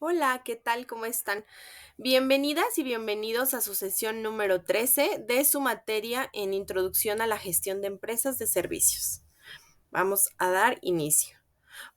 Hola, ¿qué tal? ¿Cómo están? Bienvenidas y bienvenidos a su sesión número 13 de su materia en Introducción a la Gestión de Empresas de Servicios. Vamos a dar inicio.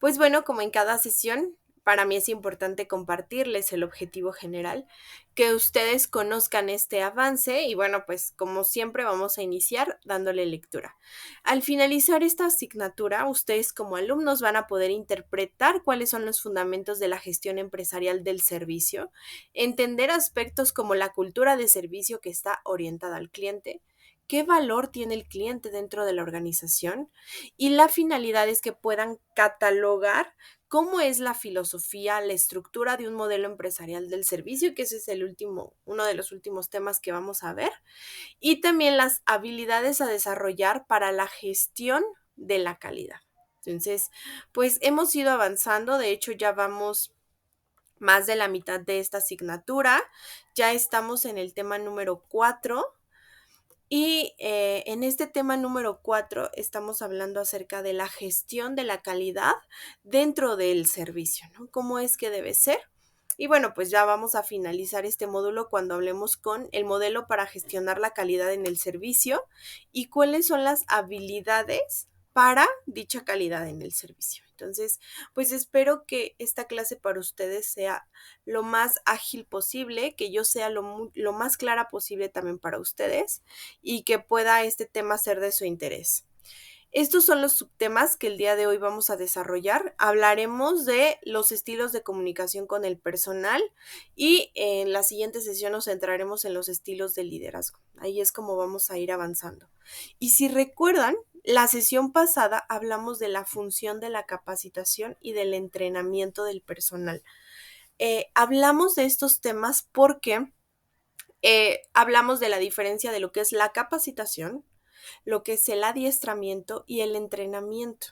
Pues bueno, como en cada sesión, para mí es importante compartirles el objetivo general, que ustedes conozcan este avance y bueno, pues como siempre vamos a iniciar dándole lectura. Al finalizar esta asignatura, ustedes como alumnos van a poder interpretar cuáles son los fundamentos de la gestión empresarial del servicio, entender aspectos como la cultura de servicio que está orientada al cliente, qué valor tiene el cliente dentro de la organización, y la finalidad es que puedan catalogar cómo es la filosofía, la estructura de un modelo empresarial del servicio, que ese es uno de los últimos temas que vamos a ver, y también las habilidades a desarrollar para la gestión de la calidad. Entonces, pues hemos ido avanzando, de hecho ya vamos más de la mitad de esta asignatura, ya estamos en el tema número 4. Y en este tema número 4 estamos hablando acerca de la gestión de la calidad dentro del servicio, ¿no? ¿Cómo es que debe ser? Y bueno, pues ya vamos a finalizar este módulo cuando hablemos con el modelo para gestionar la calidad en el servicio y cuáles son las habilidades para dicha calidad en el servicio. Entonces, pues espero que esta clase para ustedes sea lo más ágil posible, que yo sea lo más clara posible también para ustedes y que pueda este tema ser de su interés. Estos son los subtemas que el día de hoy vamos a desarrollar. Hablaremos de los estilos de comunicación con el personal y en la siguiente sesión nos centraremos en los estilos de liderazgo. Ahí es como vamos a ir avanzando. Y si recuerdan, la sesión pasada hablamos de la función de la capacitación y del entrenamiento del personal. Hablamos de estos temas porque hablamos de la diferencia de lo que es la capacitación, lo que es el adiestramiento y el entrenamiento,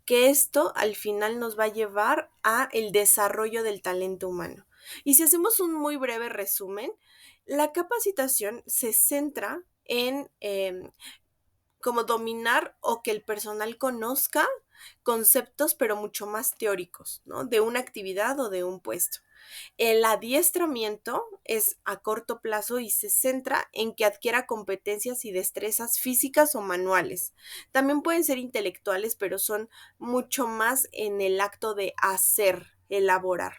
que esto al final nos va a llevar a el desarrollo del talento humano. Y si hacemos un muy breve resumen, la capacitación se centra en como dominar o que el personal conozca conceptos, pero mucho más teóricos, ¿no? De una actividad o de un puesto. El adiestramiento es a corto plazo y se centra en que adquiera competencias y destrezas físicas o manuales. También pueden ser intelectuales, pero son mucho más en el acto de hacer, elaborar.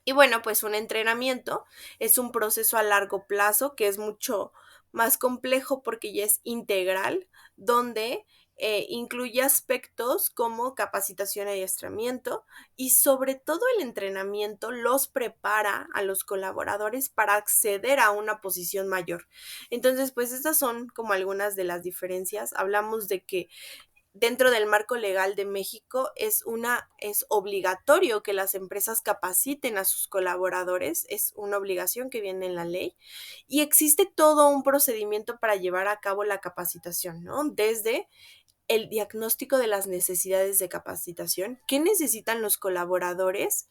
Y bueno, pues un entrenamiento es un proceso a largo plazo que es mucho más complejo porque ya es integral, donde incluye aspectos como capacitación y adiestramiento y sobre todo el entrenamiento los prepara a los colaboradores para acceder a una posición mayor. Entonces, pues estas son como algunas de las diferencias. Hablamos de que dentro del marco legal de México es obligatorio que las empresas capaciten a sus colaboradores, es una obligación que viene en la ley y existe todo un procedimiento para llevar a cabo la capacitación, ¿no? Desde el diagnóstico de las necesidades de capacitación, qué necesitan los colaboradores,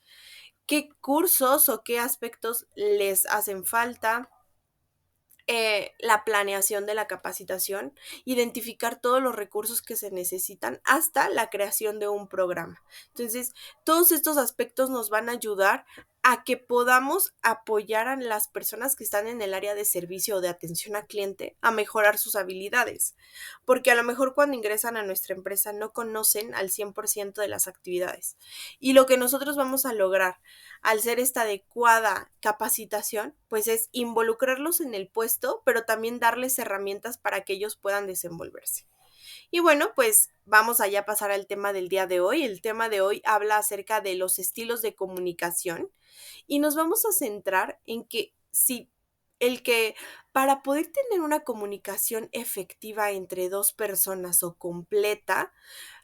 qué cursos o qué aspectos les hacen falta, la planeación de la capacitación, identificar todos los recursos que se necesitan hasta la creación de un programa. Entonces, todos estos aspectos nos van a ayudar a que podamos apoyar a las personas que están en el área de servicio o de atención al cliente a mejorar sus habilidades, porque a lo mejor cuando ingresan a nuestra empresa no conocen al 100% de las actividades. Y lo que nosotros vamos a lograr al ser esta adecuada capacitación, pues es involucrarlos en el puesto, pero también darles herramientas para que ellos puedan desenvolverse. Y bueno, pues vamos allá a pasar al tema del día de hoy. El tema de hoy habla acerca de los estilos de comunicación y nos vamos a centrar en que si el que para poder tener una comunicación efectiva entre dos personas o completa,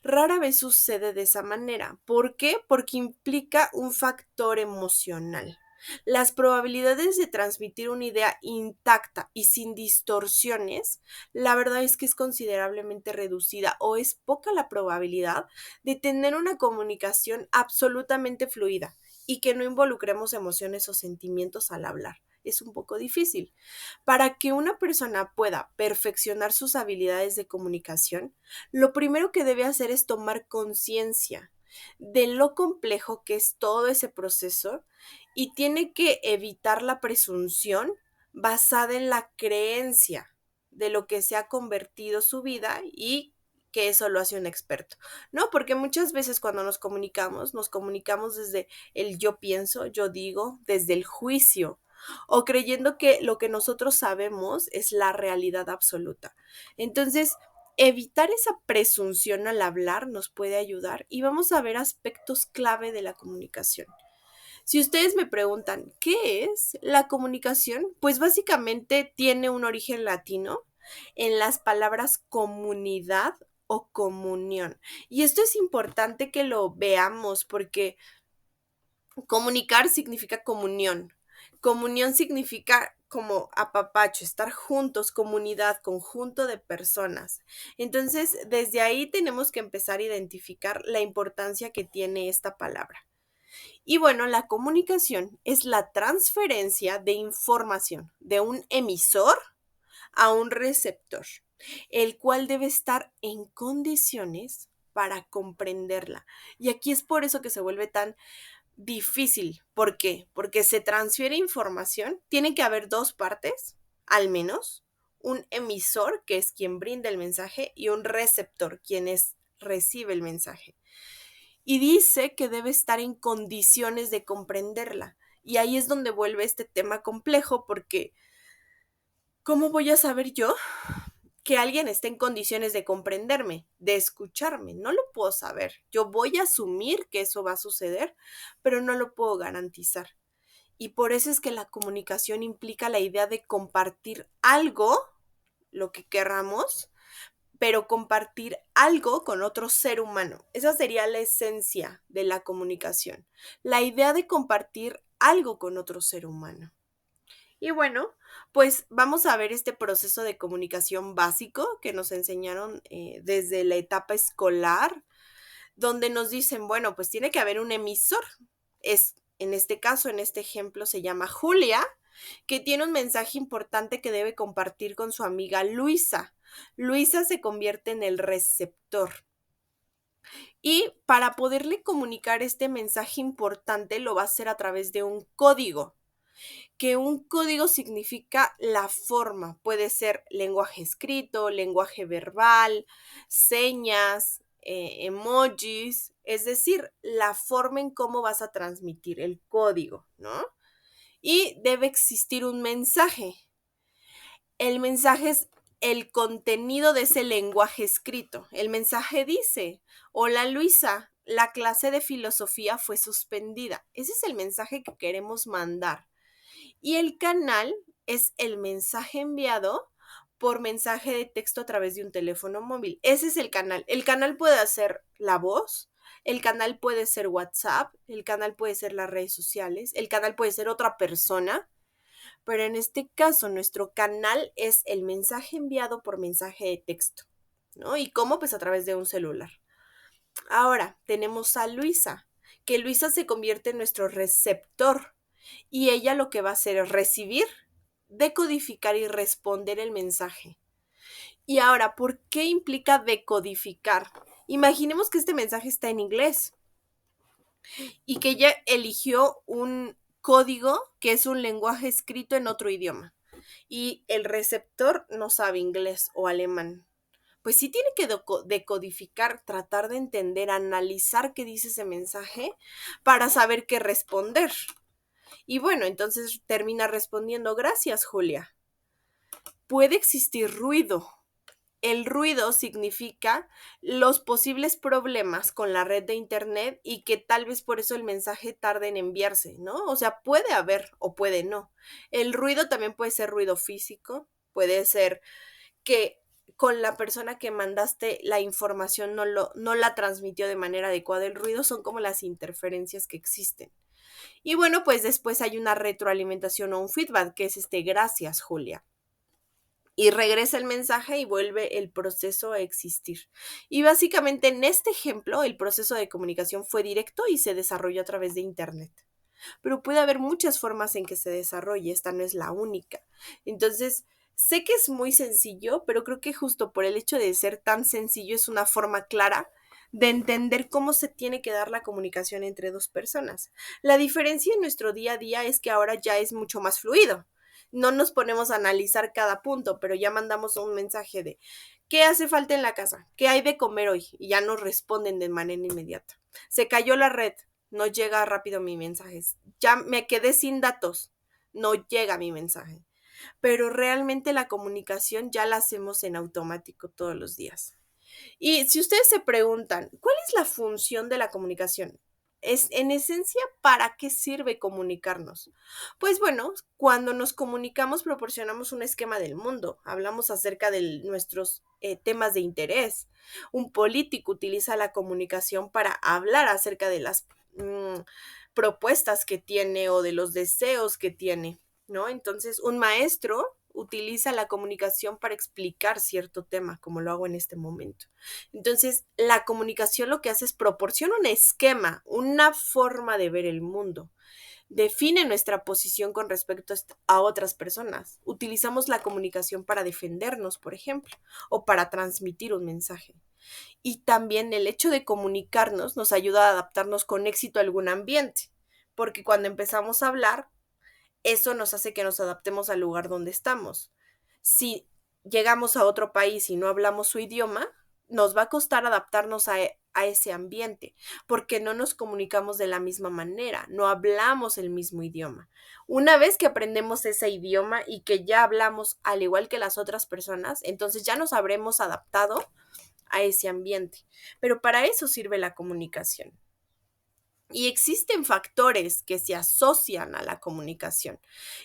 rara vez sucede de esa manera. ¿Por qué? Porque implica un factor emocional. Las probabilidades de transmitir una idea intacta y sin distorsiones, la verdad es que es considerablemente reducida o es poca la probabilidad de tener una comunicación absolutamente fluida y que no involucremos emociones o sentimientos al hablar. Es un poco difícil. Para que una persona pueda perfeccionar sus habilidades de comunicación, lo primero que debe hacer es tomar conciencia. de lo complejo que es todo ese proceso y tiene que evitar la presunción basada en la creencia de lo que se ha convertido su vida y que eso lo hace un experto, ¿no? Porque muchas veces cuando nos comunicamos desde el yo pienso, yo digo, desde el juicio o creyendo que lo que nosotros sabemos es la realidad absoluta. Entonces, evitar esa presunción al hablar nos puede ayudar y vamos a ver aspectos clave de la comunicación. Si ustedes me preguntan, ¿qué es la comunicación? Pues básicamente tiene un origen latino en las palabras comunidad o comunión. Y esto es importante que lo veamos porque comunicar significa comunión. Comunión significa como apapacho, estar juntos, comunidad, conjunto de personas. Entonces, desde ahí tenemos que empezar a identificar la importancia que tiene esta palabra. Y bueno, la comunicación es la transferencia de información de un emisor a un receptor, el cual debe estar en condiciones para comprenderla. Y aquí es por eso que se vuelve tan difícil. ¿Por qué? Porque se transfiere información, tiene que haber dos partes, al menos, un emisor, que es quien brinda el mensaje, y un receptor, quien recibe el mensaje. Y dice que debe estar en condiciones de comprenderla. Y ahí es donde vuelve este tema complejo, porque ¿cómo voy a saber yo que alguien esté en condiciones de comprenderme, de escucharme? No lo puedo saber. Yo voy a asumir que eso va a suceder, pero no lo puedo garantizar. Y por eso es que la comunicación implica la idea de compartir algo, lo que querramos, pero compartir algo con otro ser humano. Esa sería la esencia de la comunicación. La idea de compartir algo con otro ser humano. Y bueno, pues vamos a ver este proceso de comunicación básico que nos enseñaron desde la etapa escolar, donde nos dicen, bueno, pues tiene que haber un emisor. Es, en este caso, en este ejemplo, se llama Julia, que tiene un mensaje importante que debe compartir con su amiga Luisa. Luisa se convierte en el receptor. Y para poderle comunicar este mensaje importante lo va a hacer a través de un código, que un código significa la forma, puede ser lenguaje escrito, lenguaje verbal, señas, emojis, es decir, la forma en cómo vas a transmitir el código, ¿no? Y debe existir un mensaje. El mensaje es el contenido de ese lenguaje escrito. El mensaje dice, hola Luisa, la clase de filosofía fue suspendida. Ese es el mensaje que queremos mandar. Y el canal es el mensaje enviado por mensaje de texto a través de un teléfono móvil. Ese es el canal. El canal puede ser la voz, el canal puede ser WhatsApp, el canal puede ser las redes sociales, el canal puede ser otra persona, pero en este caso nuestro canal es el mensaje enviado por mensaje de texto, ¿no? ¿Y cómo? Pues a través de un celular. Ahora tenemos a Luisa, que Luisa se convierte en nuestro receptor y ella lo que va a hacer es recibir, decodificar y responder el mensaje. Y ahora, ¿por qué implica decodificar? Imaginemos que este mensaje está en inglés y que ella eligió un código que es un lenguaje escrito en otro idioma y el receptor no sabe inglés o alemán. Pues sí tiene que decodificar, tratar de entender, analizar qué dice ese mensaje para saber qué responder. Y bueno, entonces termina respondiendo, gracias, Julia. Puede existir ruido. El ruido significa los posibles problemas con la red de internet y que tal vez por eso el mensaje tarde en enviarse, ¿no? O sea, puede haber o puede no. El ruido también puede ser ruido físico, puede ser que con la persona que mandaste la información no la transmitió de manera adecuada. El ruido son como las interferencias que existen. Y bueno, pues después hay una retroalimentación o un feedback, que es gracias, Julia. Y regresa el mensaje y vuelve el proceso a existir. Y básicamente en este ejemplo, el proceso de comunicación fue directo y se desarrolló a través de Internet. Pero puede haber muchas formas en que se desarrolle, esta no es la única. Entonces, sé que es muy sencillo, pero creo que justo por el hecho de ser tan sencillo es una forma clara de entender cómo se tiene que dar la comunicación entre dos personas. La diferencia en nuestro día a día es que ahora ya es mucho más fluido. No nos ponemos a analizar cada punto, pero ya mandamos un mensaje de ¿qué hace falta en la casa? ¿Qué hay de comer hoy? Y ya nos responden de manera inmediata. Se cayó la red, no llega rápido mi mensaje. Ya me quedé sin datos, no llega mi mensaje. Pero realmente la comunicación ya la hacemos en automático todos los días. Y si ustedes se preguntan, ¿cuál es la función de la comunicación? Es en esencia, ¿para qué sirve comunicarnos? Pues bueno, cuando nos comunicamos proporcionamos un esquema del mundo, hablamos acerca de nuestros temas de interés. Un político utiliza la comunicación para hablar acerca de las propuestas que tiene o de los deseos que tiene, ¿no? Entonces, un maestro utiliza la comunicación para explicar cierto tema, como lo hago en este momento. Entonces, la comunicación lo que hace es proporciona un esquema, una forma de ver el mundo. Define nuestra posición con respecto a otras personas. Utilizamos la comunicación para defendernos, por ejemplo, o para transmitir un mensaje. Y también el hecho de comunicarnos nos ayuda a adaptarnos con éxito a algún ambiente, porque cuando empezamos a hablar, eso nos hace que nos adaptemos al lugar donde estamos. Si llegamos a otro país y no hablamos su idioma, nos va a costar adaptarnos a ese ambiente, porque no nos comunicamos de la misma manera, no hablamos el mismo idioma. Una vez que aprendemos ese idioma y que ya hablamos al igual que las otras personas, entonces ya nos habremos adaptado a ese ambiente. Pero para eso sirve la comunicación. Y existen factores que se asocian a la comunicación.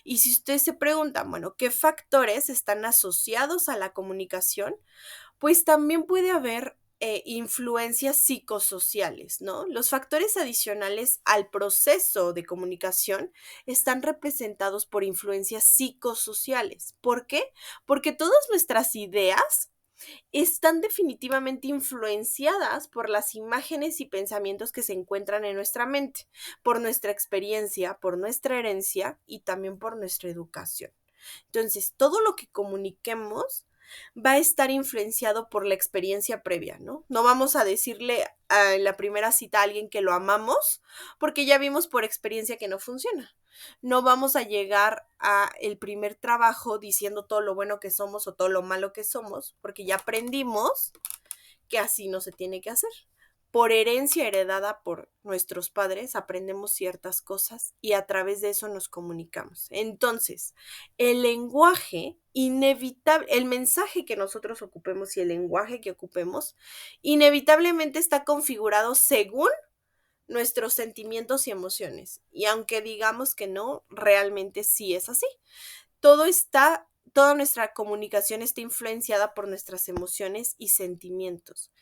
Y si ustedes se preguntan, bueno, ¿qué factores están asociados a la comunicación? Pues también puede haber influencias psicosociales, ¿no? Los factores adicionales al proceso de comunicación están representados por influencias psicosociales. ¿Por qué? Porque todas nuestras ideas están definitivamente influenciadas por las imágenes y pensamientos que se encuentran en nuestra mente, por nuestra experiencia, por nuestra herencia y también por nuestra educación. Entonces, todo lo que comuniquemos va a estar influenciado por la experiencia previa, ¿no? No vamos a decirle en la primera cita a alguien que lo amamos porque ya vimos por experiencia que no funciona. No vamos a llegar a el primer trabajo diciendo todo lo bueno que somos o todo lo malo que somos porque ya aprendimos que así no se tiene que hacer. Por herencia heredada por nuestros padres, aprendemos ciertas cosas y a través de eso nos comunicamos. Entonces, el lenguaje inevitable, el mensaje que nosotros ocupemos y el lenguaje que ocupemos, inevitablemente está configurado según nuestros sentimientos y emociones. Y aunque digamos que no, realmente sí es así. Toda nuestra comunicación está influenciada por nuestras emociones y sentimientos.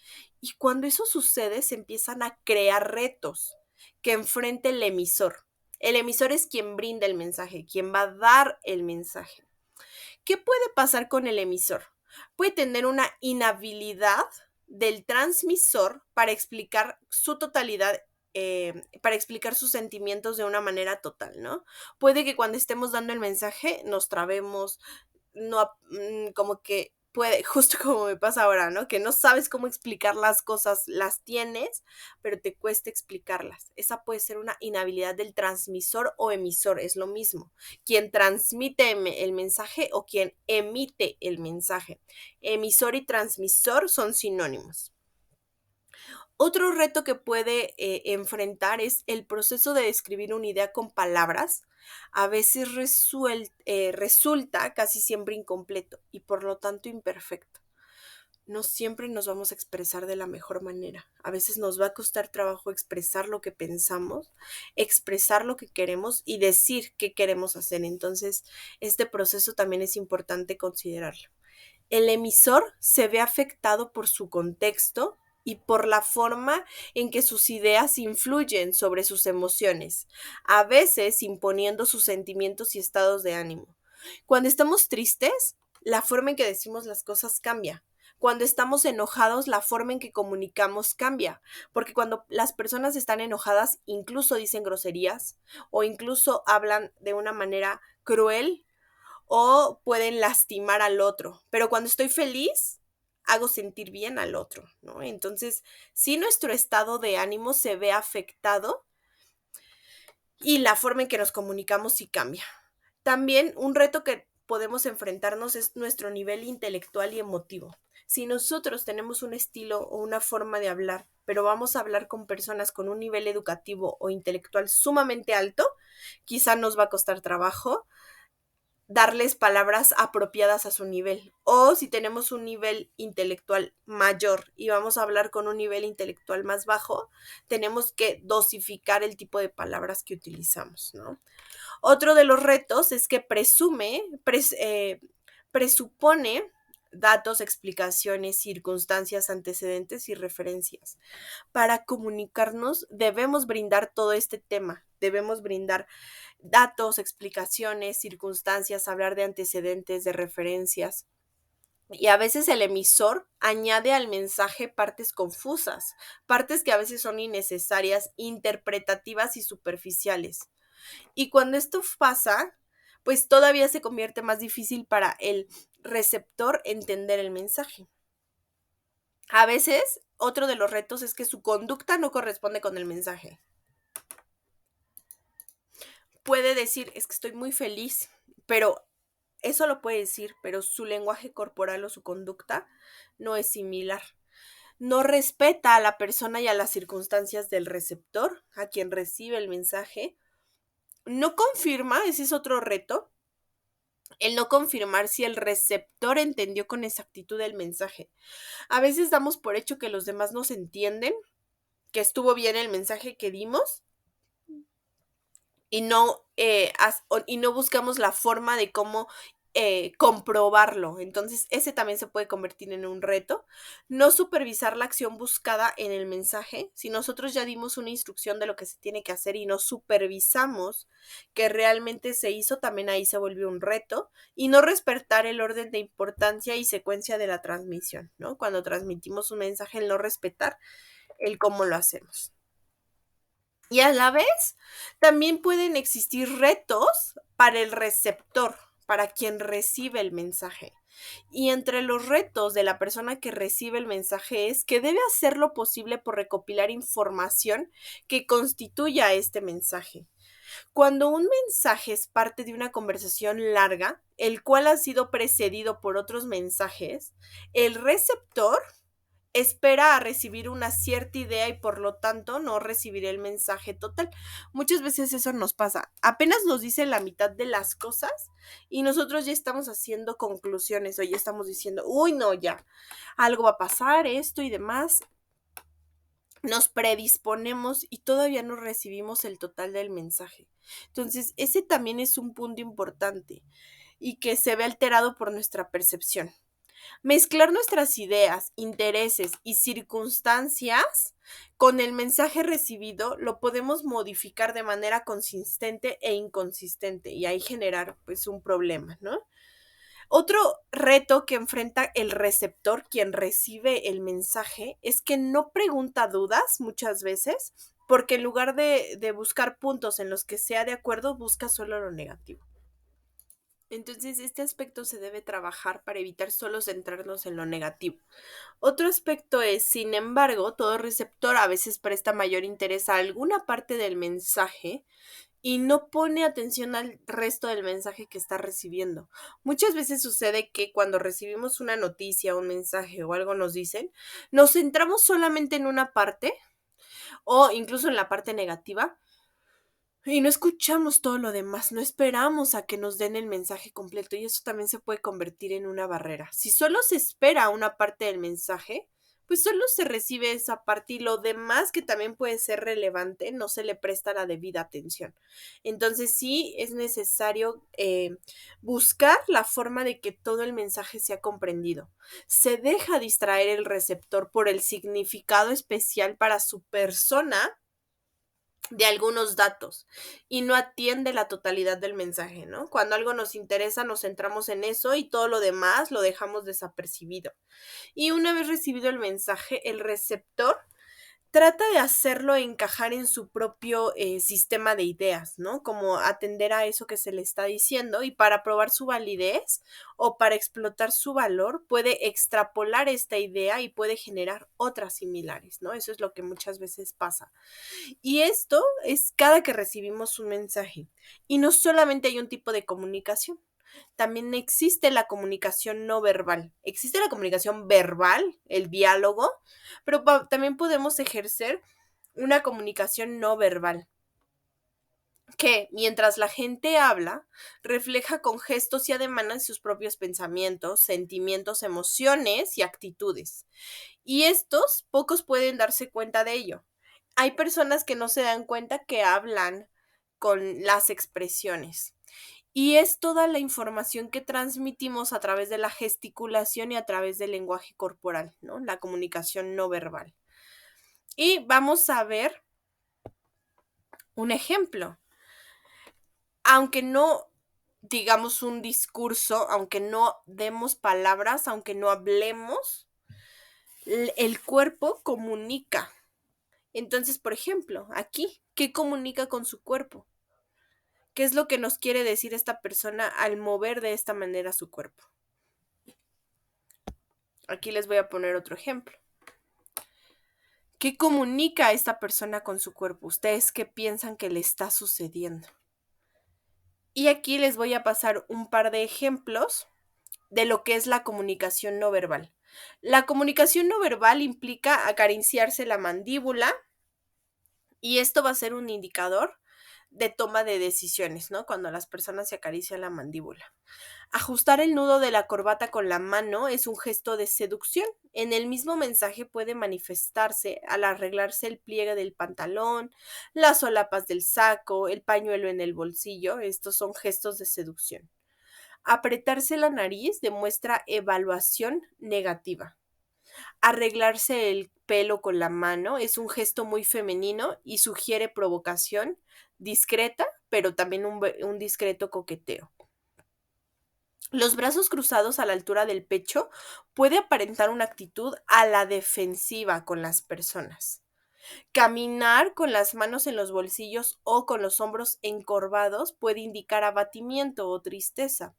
Y cuando eso sucede, se empiezan a crear retos que enfrente el emisor. El emisor es quien brinda el mensaje, quien va a dar el mensaje. ¿Qué puede pasar con el emisor? Puede tener una inhabilidad del transmisor para explicar su totalidad, para explicar sus sentimientos de una manera total, ¿no? Puede que cuando estemos dando el mensaje nos trabemos, no, como que puede, justo como me pasa ahora, ¿no? Que no sabes cómo explicar las cosas, las tienes, pero te cuesta explicarlas. Esa puede ser una inhabilidad del transmisor o emisor, es lo mismo. Quien transmite el mensaje o quien emite el mensaje. Emisor y transmisor son sinónimos. Otro reto que puede enfrentar es el proceso de describir una idea con palabras. A veces resulta casi siempre incompleto y por lo tanto imperfecto. No siempre nos vamos a expresar de la mejor manera. A veces nos va a costar trabajo expresar lo que pensamos, expresar lo que queremos y decir qué queremos hacer. Entonces, este proceso también es importante considerarlo. El emisor se ve afectado por su contexto y por la forma en que sus ideas influyen sobre sus emociones, a veces imponiendo sus sentimientos y estados de ánimo. Cuando estamos tristes, la forma en que decimos las cosas cambia. Cuando estamos enojados, la forma en que comunicamos cambia, porque cuando las personas están enojadas, incluso dicen groserías o incluso hablan de una manera cruel o pueden lastimar al otro. Pero cuando estoy feliz, hago sentir bien al otro, ¿no? Entonces, sí, nuestro estado de ánimo se ve afectado y la forma en que nos comunicamos sí cambia. También un reto que podemos enfrentarnos es nuestro nivel intelectual y emotivo. Si nosotros tenemos un estilo o una forma de hablar, pero vamos a hablar con personas con un nivel educativo o intelectual sumamente alto, quizá nos va a costar trabajo darles palabras apropiadas a su nivel. O si tenemos un nivel intelectual mayor y vamos a hablar con un nivel intelectual más bajo, tenemos que dosificar el tipo de palabras que utilizamos, ¿no? Otro de los retos es que presupone datos, explicaciones, circunstancias, antecedentes y referencias. Para comunicarnos debemos brindar todo este tema, debemos brindar datos, explicaciones, circunstancias, hablar de antecedentes, de referencias. Y a veces el emisor añade al mensaje partes confusas, partes que a veces son innecesarias, interpretativas y superficiales. Y cuando esto pasa, pues todavía se convierte más difícil para el receptor entender el mensaje. A veces, otro de los retos es que su conducta no corresponde con el mensaje. Puede decir, es que estoy muy feliz, pero eso lo puede decir, pero su lenguaje corporal o su conducta no es similar. No respeta a la persona y a las circunstancias del receptor, a quien recibe el mensaje. No confirma, ese es otro reto, el no confirmar si el receptor entendió con exactitud el mensaje. A veces damos por hecho que los demás nos entienden, que estuvo bien el mensaje que dimos y no buscamos la forma de cómo comprobarlo. Entonces, ese también se puede convertir en un reto. No supervisar la acción buscada en el mensaje. Si nosotros ya dimos una instrucción de lo que se tiene que hacer y no supervisamos que realmente se hizo, también ahí se volvió un reto. Y no respetar el orden de importancia y secuencia de la transmisión, ¿no? Cuando transmitimos un mensaje, el no respetar el cómo lo hacemos. Y a la vez, también pueden existir retos para el receptor, para quien recibe el mensaje. Y entre los retos de la persona que recibe el mensaje es que debe hacer lo posible por recopilar información que constituya este mensaje. Cuando un mensaje es parte de una conversación larga, el cual ha sido precedido por otros mensajes, el receptor espera a recibir una cierta idea y por lo tanto no recibirá el mensaje total. Muchas veces eso nos pasa. Apenas nos dicen la mitad de las cosas y nosotros ya estamos haciendo conclusiones o ya estamos diciendo, uy, no, ya, algo va a pasar, esto y demás. Nos predisponemos y todavía no recibimos el total del mensaje. Entonces, ese también es un punto importante y que se ve alterado por nuestra percepción. Mezclar nuestras ideas, intereses y circunstancias con el mensaje recibido lo podemos modificar de manera consistente e inconsistente y ahí generar pues un problema, ¿no? Otro reto que enfrenta el receptor, quien recibe el mensaje, es que no pregunta dudas muchas veces, porque en lugar de buscar puntos en los que sea de acuerdo, busca solo lo negativo. Entonces, este aspecto se debe trabajar para evitar solo centrarnos en lo negativo. Otro aspecto es, sin embargo, todo receptor a veces presta mayor interés a alguna parte del mensaje y no pone atención al resto del mensaje que está recibiendo. Muchas veces sucede que cuando recibimos una noticia, un mensaje o algo nos dicen, nos centramos solamente en una parte o incluso en la parte negativa y no escuchamos todo lo demás, no esperamos a que nos den el mensaje completo y eso también se puede convertir en una barrera. Si solo se espera una parte del mensaje, pues solo se recibe esa parte y lo demás que también puede ser relevante no se le presta la debida atención. Entonces sí es necesario buscar la forma de que todo el mensaje sea comprendido. Se deja distraer el receptor por el significado especial para su persona de algunos datos y no atiende la totalidad del mensaje, ¿no? Cuando algo nos interesa, nos centramos en eso y todo lo demás lo dejamos desapercibido. Y una vez recibido el mensaje, el receptor trata de hacerlo encajar en su propio sistema de ideas, ¿no? Como atender a eso que se le está diciendo y para probar su validez o para explotar su valor puede extrapolar esta idea y puede generar otras similares, ¿no? Eso es lo que muchas veces pasa. Y esto es cada que recibimos un mensaje. Y no solamente hay un tipo de comunicación, también existe la comunicación no verbal. Existe la comunicación verbal, el diálogo, pero también podemos ejercer una comunicación no verbal que, mientras la gente habla, refleja con gestos y ademanes sus propios pensamientos, sentimientos, emociones y actitudes. Y estos, pocos pueden darse cuenta de ello. Hay personas que no se dan cuenta que hablan con las expresiones. Y es toda la información que transmitimos a través de la gesticulación y a través del lenguaje corporal, ¿no? La comunicación no verbal. Y vamos a ver un ejemplo. Aunque no digamos un discurso, aunque no demos palabras, aunque no hablemos, el cuerpo comunica. Entonces, por ejemplo, aquí, ¿qué comunica con su cuerpo? ¿Qué es lo que nos quiere decir esta persona al mover de esta manera su cuerpo? Aquí les voy a poner otro ejemplo. ¿Qué comunica esta persona con su cuerpo? ¿Ustedes qué piensan que le está sucediendo? Y aquí les voy a pasar un par de ejemplos de lo que es la comunicación no verbal. La comunicación no verbal implica acariciarse la mandíbula y esto va a ser un indicador de toma de decisiones, ¿no? Cuando las personas se acarician la mandíbula. Ajustar el nudo de la corbata con la mano es un gesto de seducción. En el mismo mensaje puede manifestarse al arreglarse el pliegue del pantalón, las solapas del saco, el pañuelo en el bolsillo. Estos son gestos de seducción. Apretarse la nariz demuestra evaluación negativa. Arreglarse el pelo con la mano es un gesto muy femenino y sugiere provocación discreta, pero también un discreto coqueteo. Los brazos cruzados a la altura del pecho puede aparentar una actitud a la defensiva con las personas. Caminar con las manos en los bolsillos o con los hombros encorvados puede indicar abatimiento o tristeza.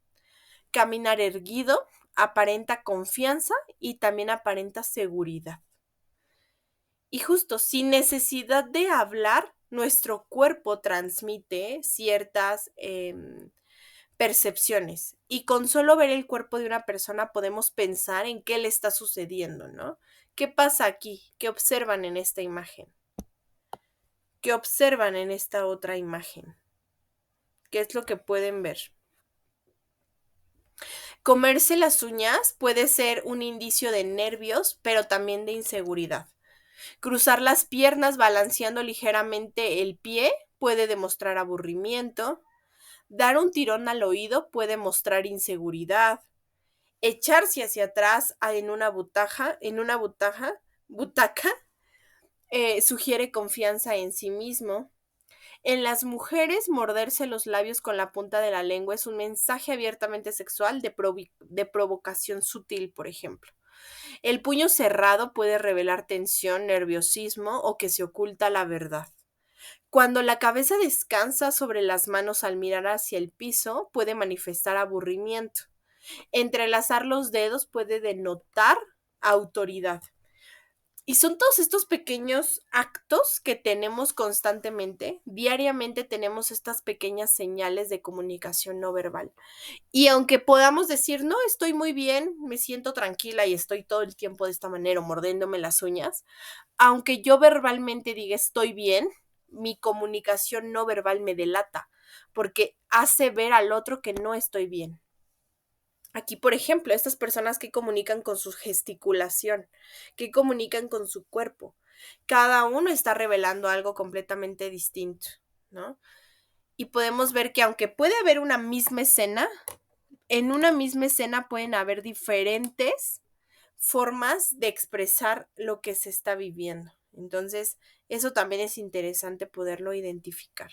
Caminar erguido aparenta confianza y también aparenta seguridad. Y justo sin necesidad de hablar, nuestro cuerpo transmite ciertas percepciones. Y con solo ver el cuerpo de una persona podemos pensar en qué le está sucediendo, ¿no? ¿Qué pasa aquí? ¿Qué observan en esta imagen? ¿Qué observan en esta otra imagen? ¿Qué es lo que pueden ver? Comerse las uñas puede ser un indicio de nervios, pero también de inseguridad. Cruzar las piernas balanceando ligeramente el pie puede demostrar aburrimiento. Dar un tirón al oído puede mostrar inseguridad. Echarse hacia atrás en una butaca, sugiere confianza en sí mismo. En las mujeres, morderse los labios con la punta de la lengua es un mensaje abiertamente sexual de provocación sutil, por ejemplo. El puño cerrado puede revelar tensión, nerviosismo o que se oculta la verdad. Cuando la cabeza descansa sobre las manos al mirar hacia el piso, puede manifestar aburrimiento. Entrelazar los dedos puede denotar autoridad. Y son todos estos pequeños actos que tenemos constantemente, diariamente tenemos estas pequeñas señales de comunicación no verbal. Y aunque podamos decir, no, estoy muy bien, me siento tranquila y estoy todo el tiempo de esta manera, mordiéndome las uñas, aunque yo verbalmente diga estoy bien, mi comunicación no verbal me delata, porque hace ver al otro que no estoy bien. Aquí, por ejemplo, estas personas que comunican con su gesticulación, que comunican con su cuerpo, cada uno está revelando algo completamente distinto, ¿no? Y podemos ver que aunque puede haber una misma escena, en una misma escena pueden haber diferentes formas de expresar lo que se está viviendo. Entonces, eso también es interesante poderlo identificar.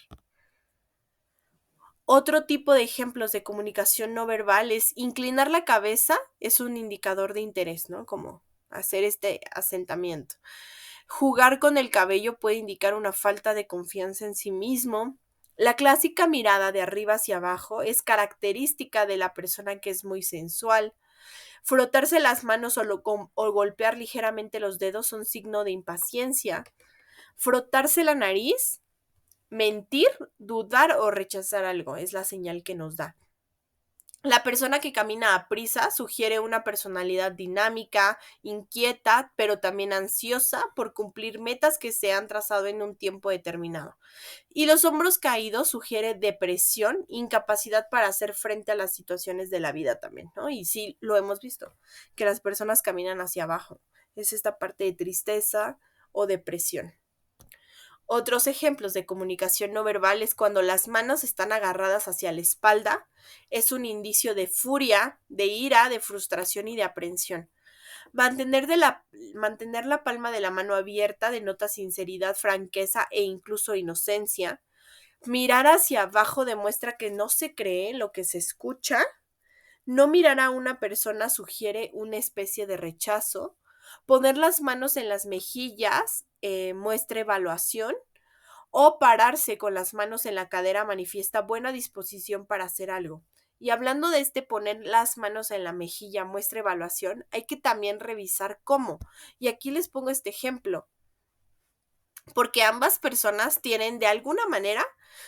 Otro tipo de ejemplos de comunicación no verbal es inclinar la cabeza, es un indicador de interés, ¿no? Como hacer este asentamiento. Jugar con el cabello puede indicar una falta de confianza en sí mismo. La clásica mirada de arriba hacia abajo es característica de la persona que es muy sensual. Frotarse las manos o golpear ligeramente los dedos son signo de impaciencia. Frotarse la nariz, mentir, dudar o rechazar algo es la señal que nos da. La persona que camina a prisa sugiere una personalidad dinámica, inquieta, pero también ansiosa por cumplir metas que se han trazado en un tiempo determinado. Y los hombros caídos sugiere depresión, incapacidad para hacer frente a las situaciones de la vida también, ¿no? Y sí, lo hemos visto, que las personas caminan hacia abajo. Es esta parte de tristeza o depresión. Otros ejemplos de comunicación no verbal es cuando las manos están agarradas hacia la espalda, es un indicio de furia, de ira, de frustración y de aprensión. Mantener la palma de la mano abierta denota sinceridad, franqueza e incluso inocencia. Mirar hacia abajo demuestra que no se cree lo que se escucha. No mirar a una persona sugiere una especie de rechazo. Poner las manos en las mejillas muestra evaluación. O pararse con las manos en la cadera manifiesta buena disposición para hacer algo. Y hablando de poner las manos en la mejilla muestra evaluación, hay que también revisar cómo. Y aquí les pongo este ejemplo, porque ambas personas tienen de alguna manera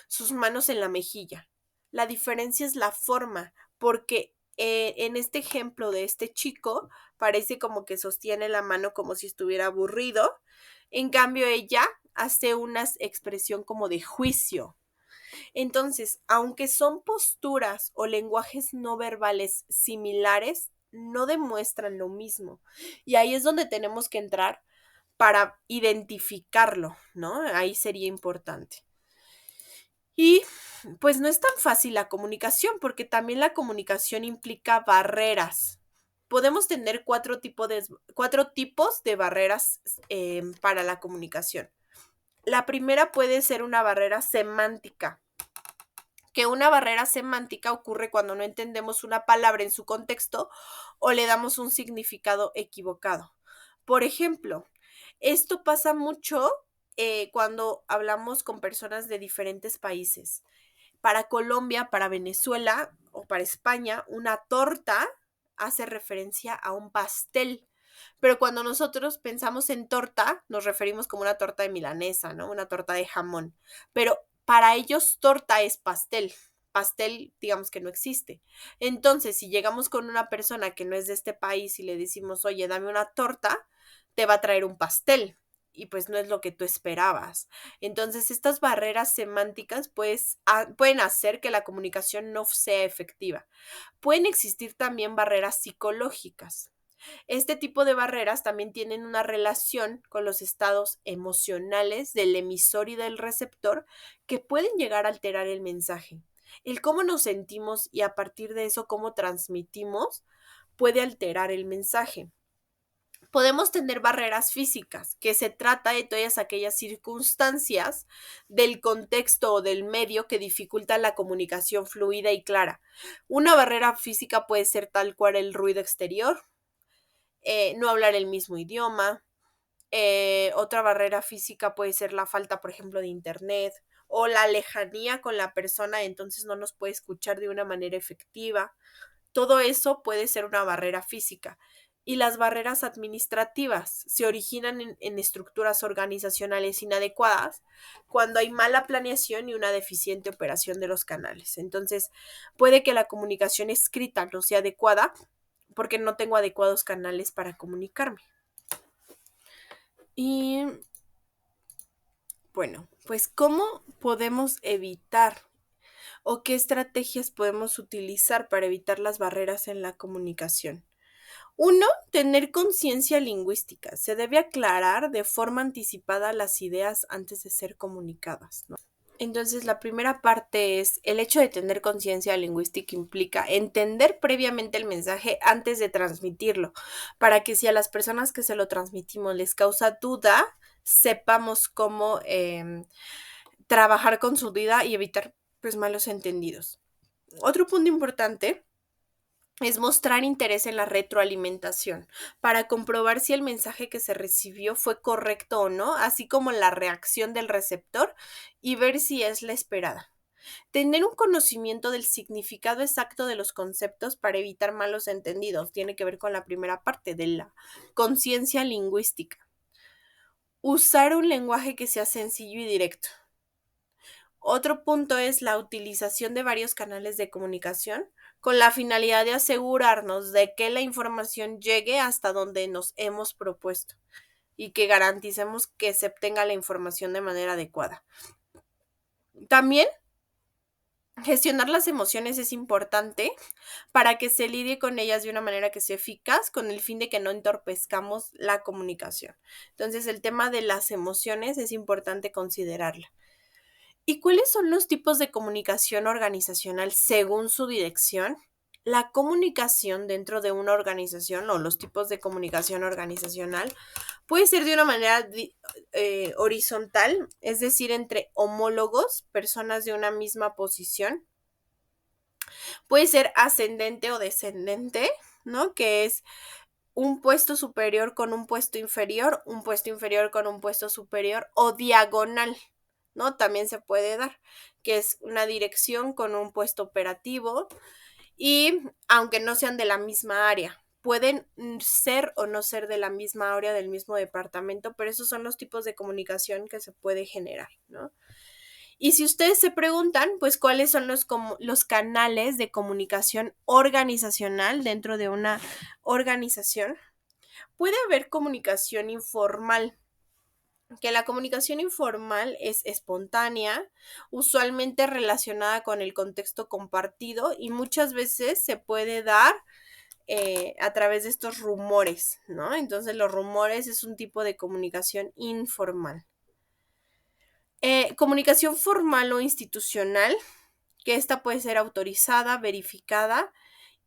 sus manos en la mejilla. La diferencia es la forma, porque en este ejemplo de este chico parece como que sostiene la mano como si estuviera aburrido. En cambio, ella hace una expresión como de juicio. Entonces, aunque son posturas o lenguajes no verbales similares, no demuestran lo mismo. Y ahí es donde tenemos que entrar para identificarlo, ¿no? Ahí sería importante. Y pues no es tan fácil la comunicación, porque también la comunicación implica barreras. Podemos tener cuatro tipos de barreras para la comunicación. La primera puede ser una barrera semántica, que una barrera semántica ocurre cuando no entendemos una palabra en su contexto o le damos un significado equivocado. Por ejemplo, esto pasa mucho cuando hablamos con personas de diferentes países. Para Colombia, para Venezuela o para España, una torta hace referencia a un pastel. Pero cuando nosotros pensamos en torta, nos referimos como una torta de milanesa, ¿no? Una torta de jamón. Pero para ellos torta es pastel. Pastel, digamos que no existe. Entonces, si llegamos con una persona que no es de este país y le decimos, oye, dame una torta, te va a traer un pastel. Y pues no es lo que tú esperabas. Entonces, estas barreras semánticas pues, pueden hacer que la comunicación no sea efectiva. Pueden existir también barreras psicológicas. Este tipo de barreras también tienen una relación con los estados emocionales del emisor y del receptor que pueden llegar a alterar el mensaje. El cómo nos sentimos y a partir de eso cómo transmitimos puede alterar el mensaje. Podemos tener barreras físicas, que se trata de todas aquellas circunstancias del contexto o del medio que dificultan la comunicación fluida y clara. Una barrera física puede ser tal cual el ruido exterior, no hablar el mismo idioma. Otra barrera física puede ser la falta, por ejemplo, de internet o la lejanía con la persona, entonces no nos puede escuchar de una manera efectiva. Todo eso puede ser una barrera física. Y las barreras administrativas se originan en estructuras organizacionales inadecuadas cuando hay mala planeación y una deficiente operación de los canales. Entonces, puede que la comunicación escrita no sea adecuada porque no tengo adecuados canales para comunicarme. Y bueno, pues ¿cómo podemos evitar o qué estrategias podemos utilizar para evitar las barreras en la comunicación? Uno, tener conciencia lingüística. Se debe aclarar de forma anticipada las ideas antes de ser comunicadas, ¿no? Entonces, la primera parte es el hecho de tener conciencia lingüística implica entender previamente el mensaje antes de transmitirlo, para que si a las personas que se lo transmitimos les causa duda, sepamos cómo trabajar con su duda y evitar pues malos entendidos. Otro punto importante es mostrar interés en la retroalimentación para comprobar si el mensaje que se recibió fue correcto o no, así como la reacción del receptor y ver si es la esperada. Tener un conocimiento del significado exacto de los conceptos para evitar malos entendidos tiene que ver con la primera parte de la conciencia lingüística. Usar un lenguaje que sea sencillo y directo. Otro punto es la utilización de varios canales de comunicación con la finalidad de asegurarnos de que la información llegue hasta donde nos hemos propuesto y que garanticemos que se obtenga la información de manera adecuada. También gestionar las emociones es importante para que se lidie con ellas de una manera que sea eficaz con el fin de que no entorpezcamos la comunicación. Entonces, el tema de las emociones es importante considerarla. ¿Y cuáles son los tipos de comunicación organizacional según su dirección? La comunicación dentro de una organización o los tipos de comunicación organizacional puede ser de una manera horizontal, es decir, entre homólogos, personas de una misma posición. Puede ser ascendente o descendente, ¿no? Que es un puesto superior con un puesto inferior con un puesto superior o diagonal, ¿no? También se puede dar, que es una dirección con un puesto operativo y aunque no sean de la misma área, pueden ser o no ser de la misma área, del mismo departamento, pero esos son los tipos de comunicación que se puede generar, ¿no? Y si ustedes se preguntan, pues, ¿cuáles son los canales de comunicación organizacional dentro de una organización? Puede haber comunicación informal, que la comunicación informal es espontánea, usualmente relacionada con el contexto compartido y muchas veces se puede dar a través de estos rumores, ¿no? Entonces los rumores es un tipo de comunicación informal. Comunicación formal o institucional, que esta puede ser autorizada, verificada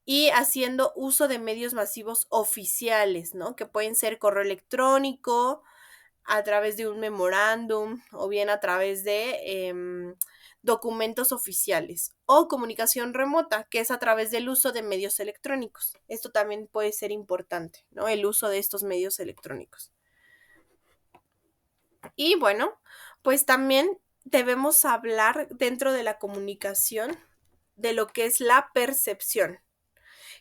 y haciendo uso de medios masivos oficiales, ¿no? Que pueden ser correo electrónico, a través de un memorándum o bien a través de documentos oficiales o comunicación remota, que es a través del uso de medios electrónicos. Esto también puede ser importante, ¿no? El uso de estos medios electrónicos. Y bueno, pues también debemos hablar dentro de la comunicación de lo que es la percepción.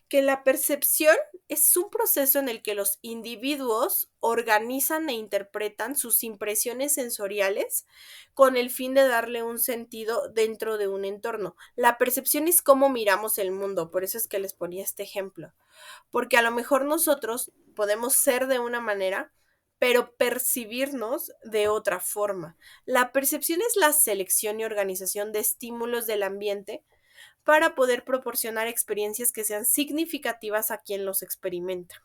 Que la percepción es un proceso en el que los individuos organizan e interpretan sus impresiones sensoriales con el fin de darle un sentido dentro de un entorno. La percepción es cómo miramos el mundo, por eso es que les ponía este ejemplo, porque a lo mejor nosotros podemos ser de una manera, pero percibirnos de otra forma. La percepción es la selección y organización de estímulos del ambiente para poder proporcionar experiencias que sean significativas a quien los experimenta.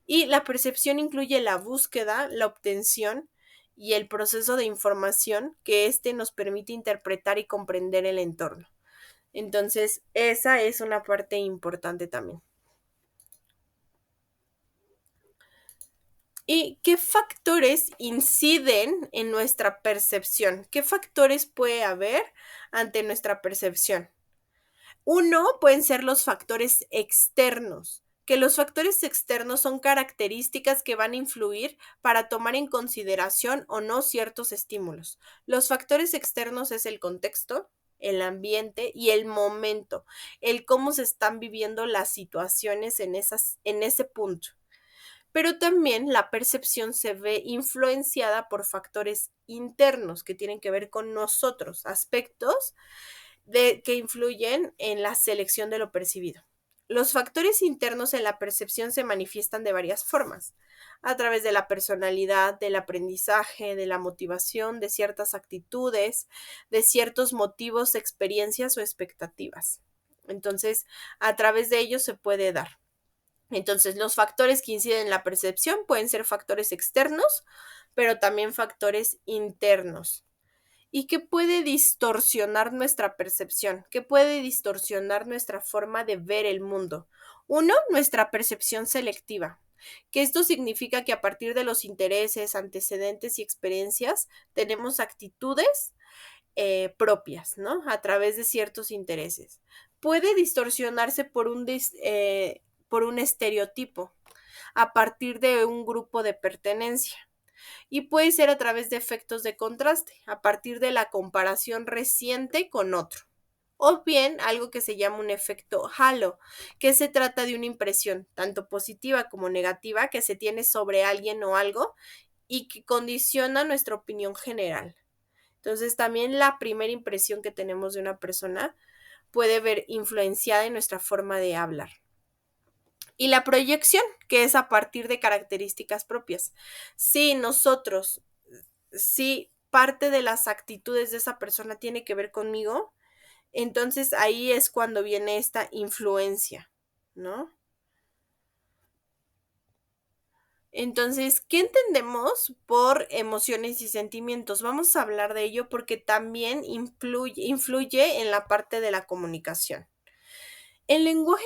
Y la percepción incluye la búsqueda, la obtención y el proceso de información que éste nos permite interpretar y comprender el entorno. Entonces, esa es una parte importante también. ¿Y qué factores inciden en nuestra percepción? ¿Qué factores puede haber ante nuestra percepción? Uno, pueden ser los factores externos, que los factores externos son características que van a influir para tomar en consideración o no ciertos estímulos. Los factores externos es el contexto, el ambiente y el momento, el cómo se están viviendo las situaciones en ese punto. Pero también la percepción se ve influenciada por factores internos que tienen que ver con nosotros, aspectos que influyen en la selección de lo percibido. Los factores internos en la percepción se manifiestan de varias formas, a través de la personalidad, del aprendizaje, de la motivación, de ciertas actitudes, de ciertos motivos, experiencias o expectativas. Entonces, a través de ellos se puede dar. Entonces, los factores que inciden en la percepción pueden ser factores externos, pero también factores internos. ¿Y qué puede distorsionar nuestra percepción? ¿Qué puede distorsionar nuestra forma de ver el mundo? Uno, nuestra percepción selectiva, que esto significa que a partir de los intereses, antecedentes y experiencias tenemos actitudes propias, ¿no? A través de ciertos intereses. Puede distorsionarse por un estereotipo a partir de un grupo de pertenencia y puede ser a través de efectos de contraste, a partir de la comparación reciente con otro. O bien algo que se llama un efecto halo, que se trata de una impresión tanto positiva como negativa que se tiene sobre alguien o algo y que condiciona nuestra opinión general. Entonces, también la primera impresión que tenemos de una persona puede ver influenciada en nuestra forma de hablar. Y la proyección, que es a partir de características propias. Si parte de las actitudes de esa persona tiene que ver conmigo, entonces ahí es cuando viene esta influencia, ¿no? Entonces, ¿qué entendemos por emociones y sentimientos? Vamos a hablar de ello porque también influye en la parte de la comunicación. En lenguaje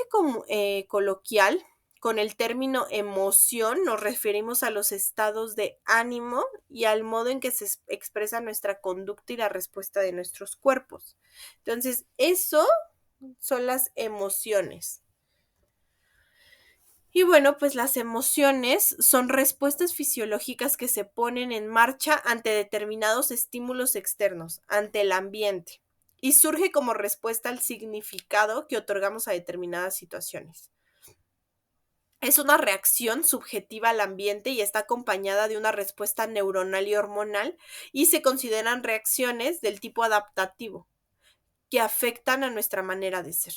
coloquial, con el término emoción, nos referimos a los estados de ánimo y al modo en que se expresa nuestra conducta y la respuesta de nuestros cuerpos. Entonces, eso son las emociones. Y bueno, pues las emociones son respuestas fisiológicas que se ponen en marcha ante determinados estímulos externos, ante el ambiente, y surge como respuesta al significado que otorgamos a determinadas situaciones. Es una reacción subjetiva al ambiente y está acompañada de una respuesta neuronal y hormonal y se consideran reacciones del tipo adaptativo que afectan a nuestra manera de ser.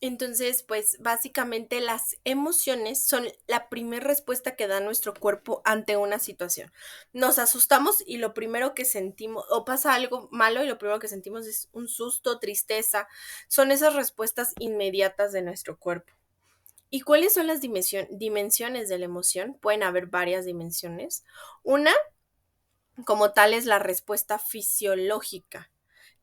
Entonces, pues básicamente las emociones son la primera respuesta que da nuestro cuerpo ante una situación. Nos asustamos y lo primero que sentimos, o pasa algo malo y lo primero que sentimos es un susto, tristeza. Son esas respuestas inmediatas de nuestro cuerpo. ¿Y cuáles son las dimensiones de la emoción? Pueden haber varias dimensiones. Una, como tal, es la respuesta fisiológica,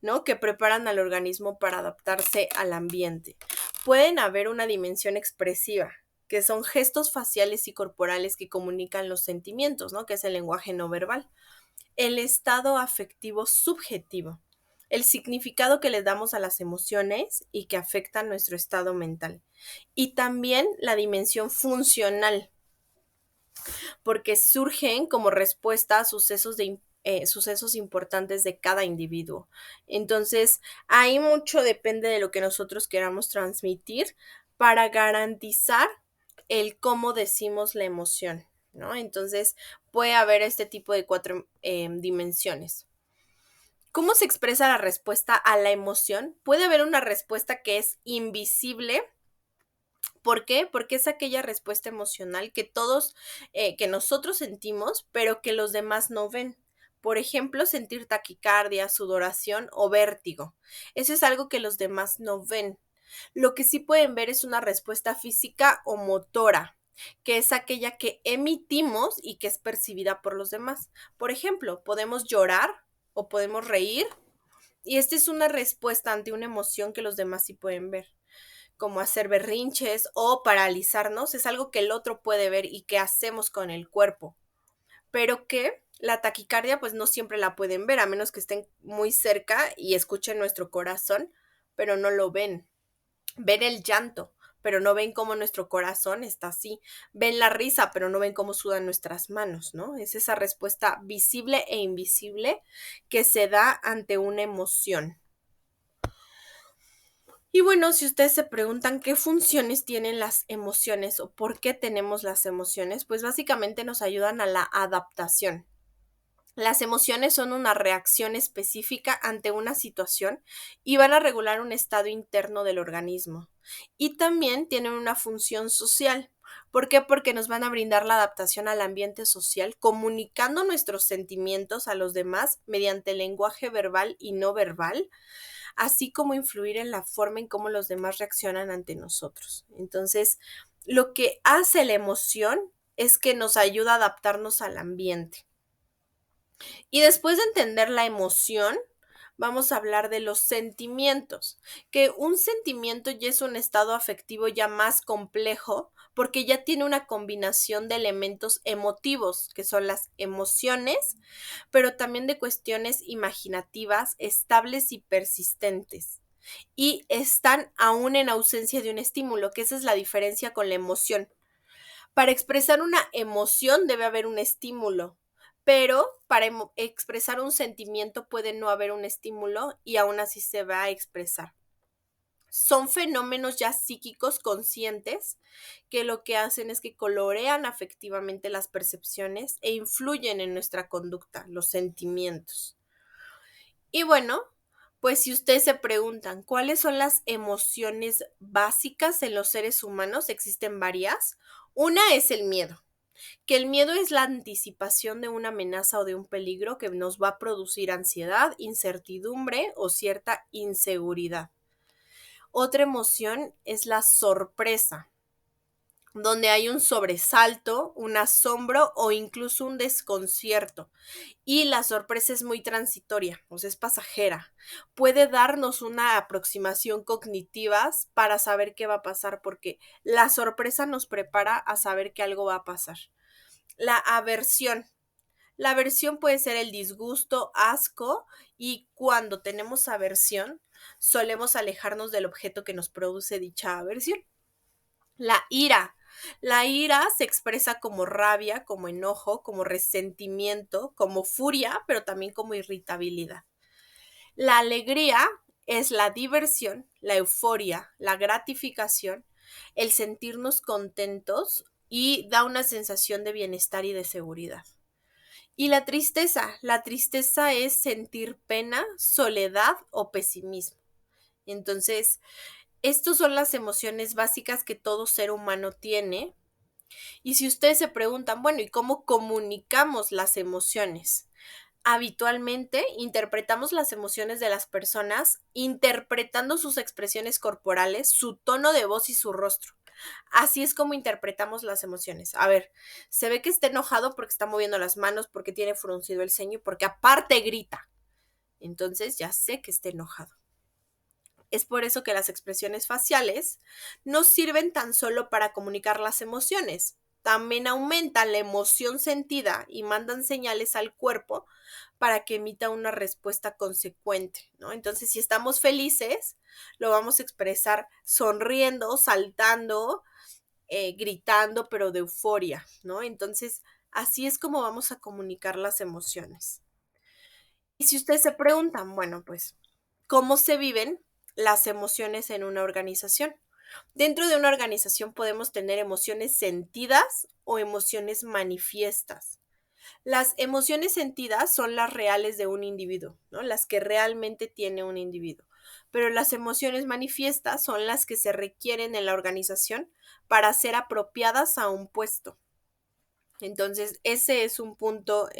¿no? Que preparan al organismo para adaptarse al ambiente. Pueden haber una dimensión expresiva, que son gestos faciales y corporales que comunican los sentimientos, ¿no? Que es el lenguaje no verbal. El estado afectivo subjetivo, el significado que le damos a las emociones y que afectan nuestro estado mental. Y también la dimensión funcional, porque surgen como respuesta a sucesos importantes de cada individuo. Entonces, ahí mucho depende de lo que nosotros queramos transmitir para garantizar el cómo decimos la emoción, ¿no? Entonces, puede haber este tipo de cuatro dimensiones. ¿Cómo se expresa la respuesta a la emoción? Puede haber una respuesta que es invisible. ¿Por qué? Porque es aquella respuesta emocional que nosotros sentimos, pero que los demás no ven. Por ejemplo, sentir taquicardia, sudoración o vértigo. Eso es algo que los demás no ven. Lo que sí pueden ver es una respuesta física o motora, que es aquella que emitimos y que es percibida por los demás. Por ejemplo, podemos llorar o podemos reír, y esta es una respuesta ante una emoción que los demás sí pueden ver, como hacer berrinches o paralizarnos, es algo que el otro puede ver y que hacemos con el cuerpo, pero que la taquicardia pues no siempre la pueden ver, a menos que estén muy cerca y escuchen nuestro corazón, pero no lo ven. Ven el llanto, pero no ven cómo nuestro corazón está así. Ven la risa, pero no ven cómo sudan nuestras manos, ¿no? Es esa respuesta visible e invisible que se da ante una emoción. Y bueno, si ustedes se preguntan qué funciones tienen las emociones o por qué tenemos las emociones, pues básicamente nos ayudan a la adaptación. Las emociones son una reacción específica ante una situación y van a regular un estado interno del organismo. Y también tienen una función social. ¿Por qué? Porque nos van a brindar la adaptación al ambiente social, comunicando nuestros sentimientos a los demás mediante el lenguaje verbal y no verbal, así como influir en la forma en cómo los demás reaccionan ante nosotros. Entonces, lo que hace la emoción es que nos ayuda a adaptarnos al ambiente. Y después de entender la emoción, vamos a hablar de los sentimientos, que un sentimiento ya es un estado afectivo ya más complejo porque ya tiene una combinación de elementos emotivos, que son las emociones, pero también de cuestiones imaginativas, estables y persistentes. Y están aún en ausencia de un estímulo, que esa es la diferencia con la emoción. Para expresar una emoción debe haber un estímulo, pero para expresar un sentimiento puede no haber un estímulo y aún así se va a expresar. Son fenómenos ya psíquicos conscientes que lo que hacen es que colorean afectivamente las percepciones e influyen en nuestra conducta, los sentimientos. Y bueno, pues si ustedes se preguntan cuáles son las emociones básicas en los seres humanos, existen varias. Una es el miedo, que el miedo es la anticipación de una amenaza o de un peligro que nos va a producir ansiedad, incertidumbre o cierta inseguridad. Otra emoción es la sorpresa, donde hay un sobresalto, un asombro o incluso un desconcierto. Y la sorpresa es muy transitoria, o sea, es pasajera. Puede darnos una aproximación cognitiva para saber qué va a pasar, porque la sorpresa nos prepara a saber que algo va a pasar. La aversión. La aversión puede ser el disgusto, asco, y cuando tenemos aversión, solemos alejarnos del objeto que nos produce dicha aversión. La ira. La ira se expresa como rabia, como enojo, como resentimiento, como furia, pero también como irritabilidad. La alegría es la diversión, la euforia, la gratificación, el sentirnos contentos y da una sensación de bienestar y de seguridad. Y la tristeza es sentir pena, soledad o pesimismo. Entonces, estas son las emociones básicas que todo ser humano tiene. Y si ustedes se preguntan, bueno, ¿y cómo comunicamos las emociones? Habitualmente interpretamos las emociones de las personas interpretando sus expresiones corporales, su tono de voz y su rostro. Así es como interpretamos las emociones. A ver, se ve que está enojado porque está moviendo las manos, porque tiene fruncido el ceño y porque aparte grita. Entonces ya sé que está enojado. Es por eso que las expresiones faciales no sirven tan solo para comunicar las emociones, también aumentan la emoción sentida y mandan señales al cuerpo para que emita una respuesta consecuente, ¿no? Entonces, si estamos felices, lo vamos a expresar sonriendo, saltando, gritando, pero de euforia, ¿no? Entonces, así es como vamos a comunicar las emociones. Y si ustedes se preguntan, bueno, pues, ¿cómo se viven las emociones en una organización? Dentro de una organización podemos tener emociones sentidas o emociones manifiestas. Las emociones sentidas son las reales de un individuo, ¿no? Las que realmente tiene un individuo. Pero las emociones manifiestas son las que se requieren en la organización para ser apropiadas a un puesto. Entonces, ese es un punto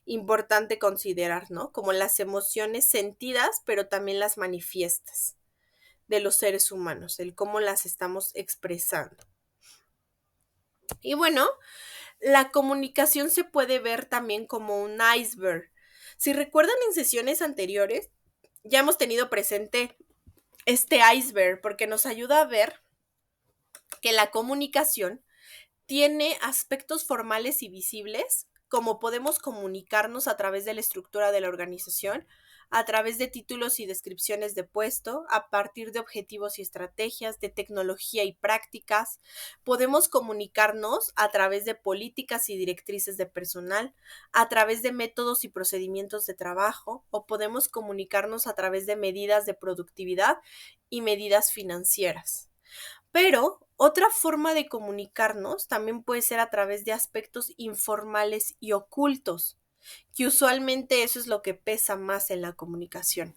importante considerar, ¿no? Como las emociones sentidas, pero también las manifiestas de los seres humanos, el cómo las estamos expresando. Y bueno, la comunicación se puede ver también como un iceberg. Si recuerdan en sesiones anteriores, ya hemos tenido presente este iceberg porque nos ayuda a ver que la comunicación tiene aspectos formales y visibles, como podemos comunicarnos a través de la estructura de la organización, a través de títulos y descripciones de puesto, a partir de objetivos y estrategias, de tecnología y prácticas. Podemos comunicarnos a través de políticas y directrices de personal, a través de métodos y procedimientos de trabajo, o podemos comunicarnos a través de medidas de productividad y medidas financieras. Pero otra forma de comunicarnos también puede ser a través de aspectos informales y ocultos, que usualmente eso es lo que pesa más en la comunicación.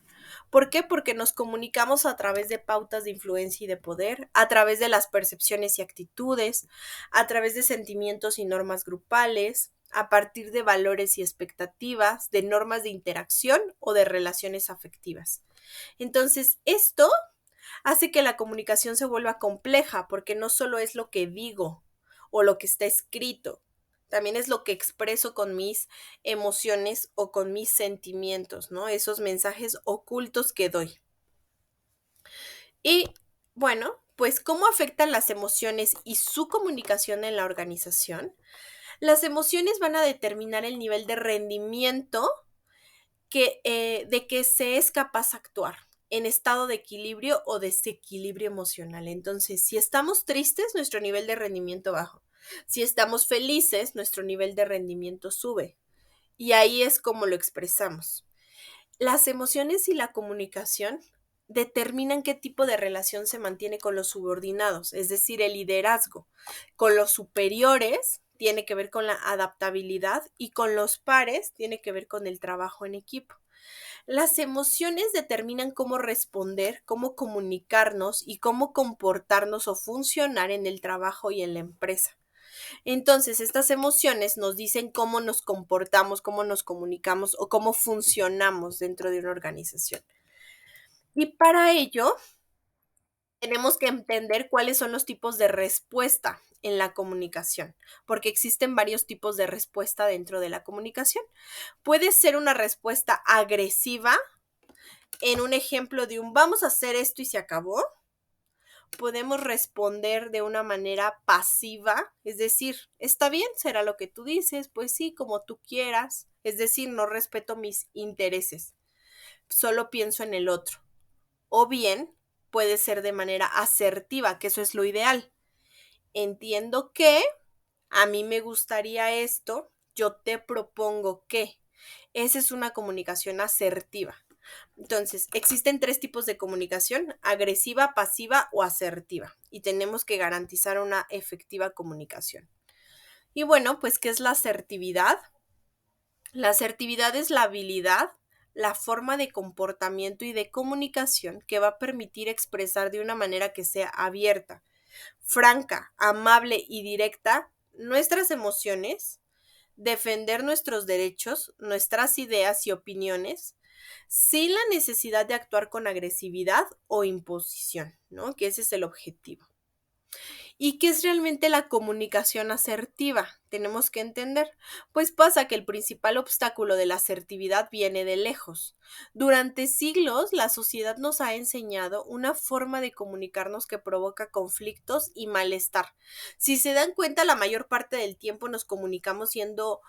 ¿Por qué? Porque nos comunicamos a través de pautas de influencia y de poder, a través de las percepciones y actitudes, a través de sentimientos y normas grupales, a partir de valores y expectativas, de normas de interacción o de relaciones afectivas. Entonces, esto hace que la comunicación se vuelva compleja porque no solo es lo que digo o lo que está escrito, también es lo que expreso con mis emociones o con mis sentimientos, ¿no? Esos mensajes ocultos que doy. Y bueno, pues ¿cómo afectan las emociones y su comunicación en la organización? Las emociones van a determinar el nivel de rendimiento de que se es capaz de actuar en estado de equilibrio o desequilibrio emocional. Entonces, si estamos tristes, nuestro nivel de rendimiento baja. Si estamos felices, nuestro nivel de rendimiento sube. Y ahí es como lo expresamos. Las emociones y la comunicación determinan qué tipo de relación se mantiene con los subordinados, es decir, el liderazgo. Con los superiores tiene que ver con la adaptabilidad y con los pares tiene que ver con el trabajo en equipo. Las emociones determinan cómo responder, cómo comunicarnos y cómo comportarnos o funcionar en el trabajo y en la empresa. Entonces, estas emociones nos dicen cómo nos comportamos, cómo nos comunicamos o cómo funcionamos dentro de una organización. Y para ello, tenemos que entender cuáles son los tipos de respuesta en la comunicación, porque existen varios tipos de respuesta dentro de la comunicación. Puede ser una respuesta agresiva, en un ejemplo de un vamos a hacer esto y se acabó. Podemos responder de una manera pasiva, es decir, está bien, será lo que tú dices, pues sí, como tú quieras, es decir, no respeto mis intereses, solo pienso en el otro. O bien, puede ser de manera asertiva, que eso es lo ideal. Entiendo que a mí me gustaría esto, yo te propongo que. Esa es una comunicación asertiva. Entonces, existen 3 tipos de comunicación: agresiva, pasiva o asertiva, y tenemos que garantizar una efectiva comunicación. Y bueno, pues, ¿qué es la asertividad? La asertividad es la habilidad, la forma de comportamiento y de comunicación que va a permitir expresar de una manera que sea abierta, franca, amable y directa nuestras emociones, defender nuestros derechos, nuestras ideas y opiniones, sin la necesidad de actuar con agresividad o imposición, ¿no? Que ese es el objetivo. ¿Y qué es realmente la comunicación asertiva? Tenemos que entender. Pues pasa que el principal obstáculo de la asertividad viene de lejos. Durante siglos, la sociedad nos ha enseñado una forma de comunicarnos que provoca conflictos y malestar. Si se dan cuenta, la mayor parte del tiempo nos comunicamos siendo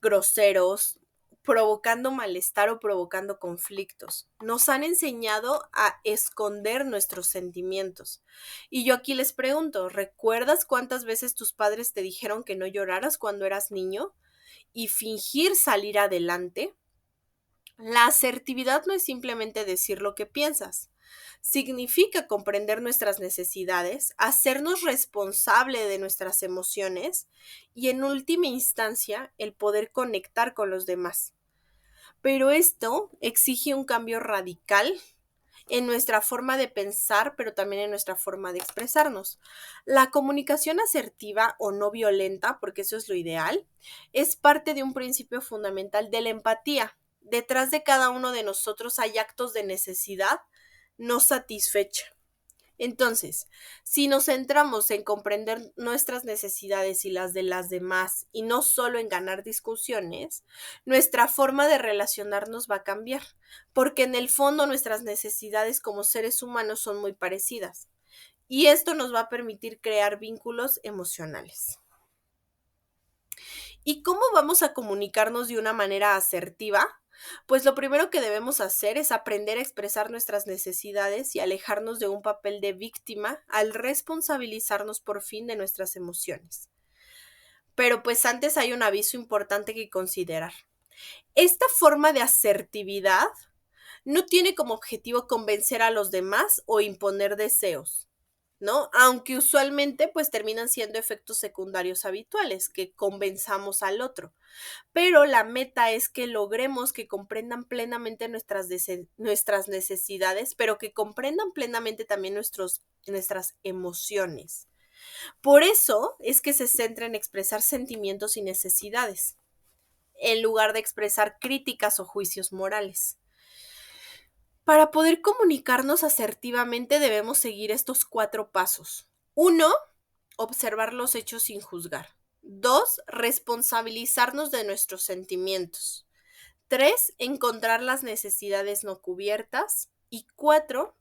groseros, provocando malestar o provocando conflictos. Nos han enseñado a esconder nuestros sentimientos. Y yo aquí les pregunto, ¿recuerdas cuántas veces tus padres te dijeron que no lloraras cuando eras niño y fingir salir adelante? La asertividad no es simplemente decir lo que piensas. Significa comprender nuestras necesidades, hacernos responsable de nuestras emociones y, en última instancia, el poder conectar con los demás. Pero esto exige un cambio radical en nuestra forma de pensar, pero también en nuestra forma de expresarnos. La comunicación asertiva o no violenta, porque eso es lo ideal, es parte de un principio fundamental de la empatía. Detrás de cada uno de nosotros hay actos de necesidad no satisfecha. Entonces, si nos centramos en comprender nuestras necesidades y las de las demás y no solo en ganar discusiones, nuestra forma de relacionarnos va a cambiar, porque en el fondo nuestras necesidades como seres humanos son muy parecidas y esto nos va a permitir crear vínculos emocionales. ¿Y cómo vamos a comunicarnos de una manera asertiva? Pues lo primero que debemos hacer es aprender a expresar nuestras necesidades y alejarnos de un papel de víctima al responsabilizarnos por fin de nuestras emociones. Pero pues antes hay un aviso importante que considerar. Esta forma de asertividad no tiene como objetivo convencer a los demás o imponer deseos, ¿no? Aunque usualmente pues terminan siendo efectos secundarios habituales, que convenzamos al otro. Pero la meta es que logremos que comprendan plenamente nuestras necesidades, pero que comprendan plenamente también nuestras emociones. Por eso es que se centra en expresar sentimientos y necesidades, en lugar de expresar críticas o juicios morales. Para poder comunicarnos asertivamente debemos seguir estos 4 pasos. 1, observar los hechos sin juzgar. 2, responsabilizarnos de nuestros sentimientos. 3, encontrar las necesidades no cubiertas. Y 4,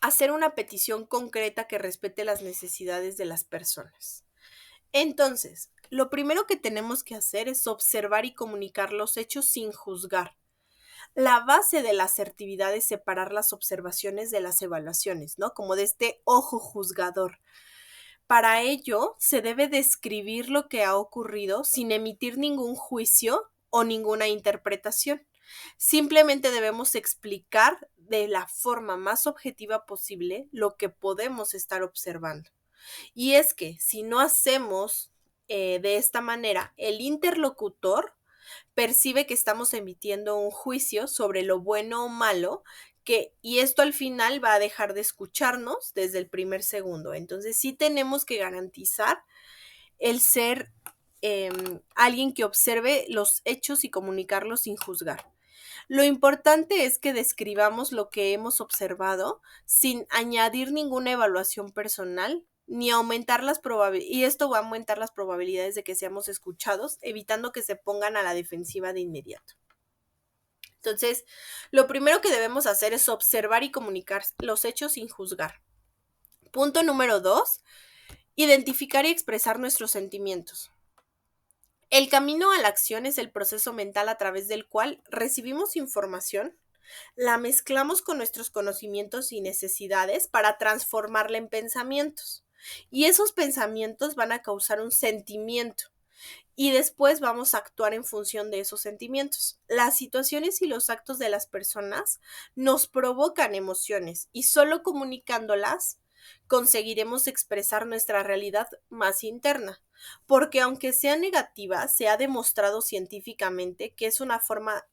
hacer una petición concreta que respete las necesidades de las personas. Entonces, lo primero que tenemos que hacer es observar y comunicar los hechos sin juzgar. La base de la asertividad es separar las observaciones de las evaluaciones, ¿no? Como de este ojo juzgador. Para ello, se debe describir lo que ha ocurrido sin emitir ningún juicio o ninguna interpretación. Simplemente debemos explicar de la forma más objetiva posible lo que podemos estar observando. Y es que si no hacemos de esta manera, el interlocutor percibe que estamos emitiendo un juicio sobre lo bueno o malo, y esto al final va a dejar de escucharnos desde el primer segundo. Entonces sí tenemos que garantizar el ser alguien que observe los hechos y comunicarlos sin juzgar. Lo importante es que describamos lo que hemos observado sin añadir ninguna evaluación personal ni aumentar las probabilidades, y esto va a aumentar las probabilidades de que seamos escuchados, evitando que se pongan a la defensiva de inmediato. Entonces, lo primero que debemos hacer es observar y comunicar los hechos sin juzgar. Punto número 2, identificar y expresar nuestros sentimientos. El camino a la acción es el proceso mental a través del cual recibimos información, la mezclamos con nuestros conocimientos y necesidades para transformarla en pensamientos. Y esos pensamientos van a causar un sentimiento y después vamos a actuar en función de esos sentimientos. Las situaciones y los actos de las personas nos provocan emociones y solo comunicándolas conseguiremos expresar nuestra realidad más interna, porque aunque sea negativa, se ha demostrado científicamente que es una forma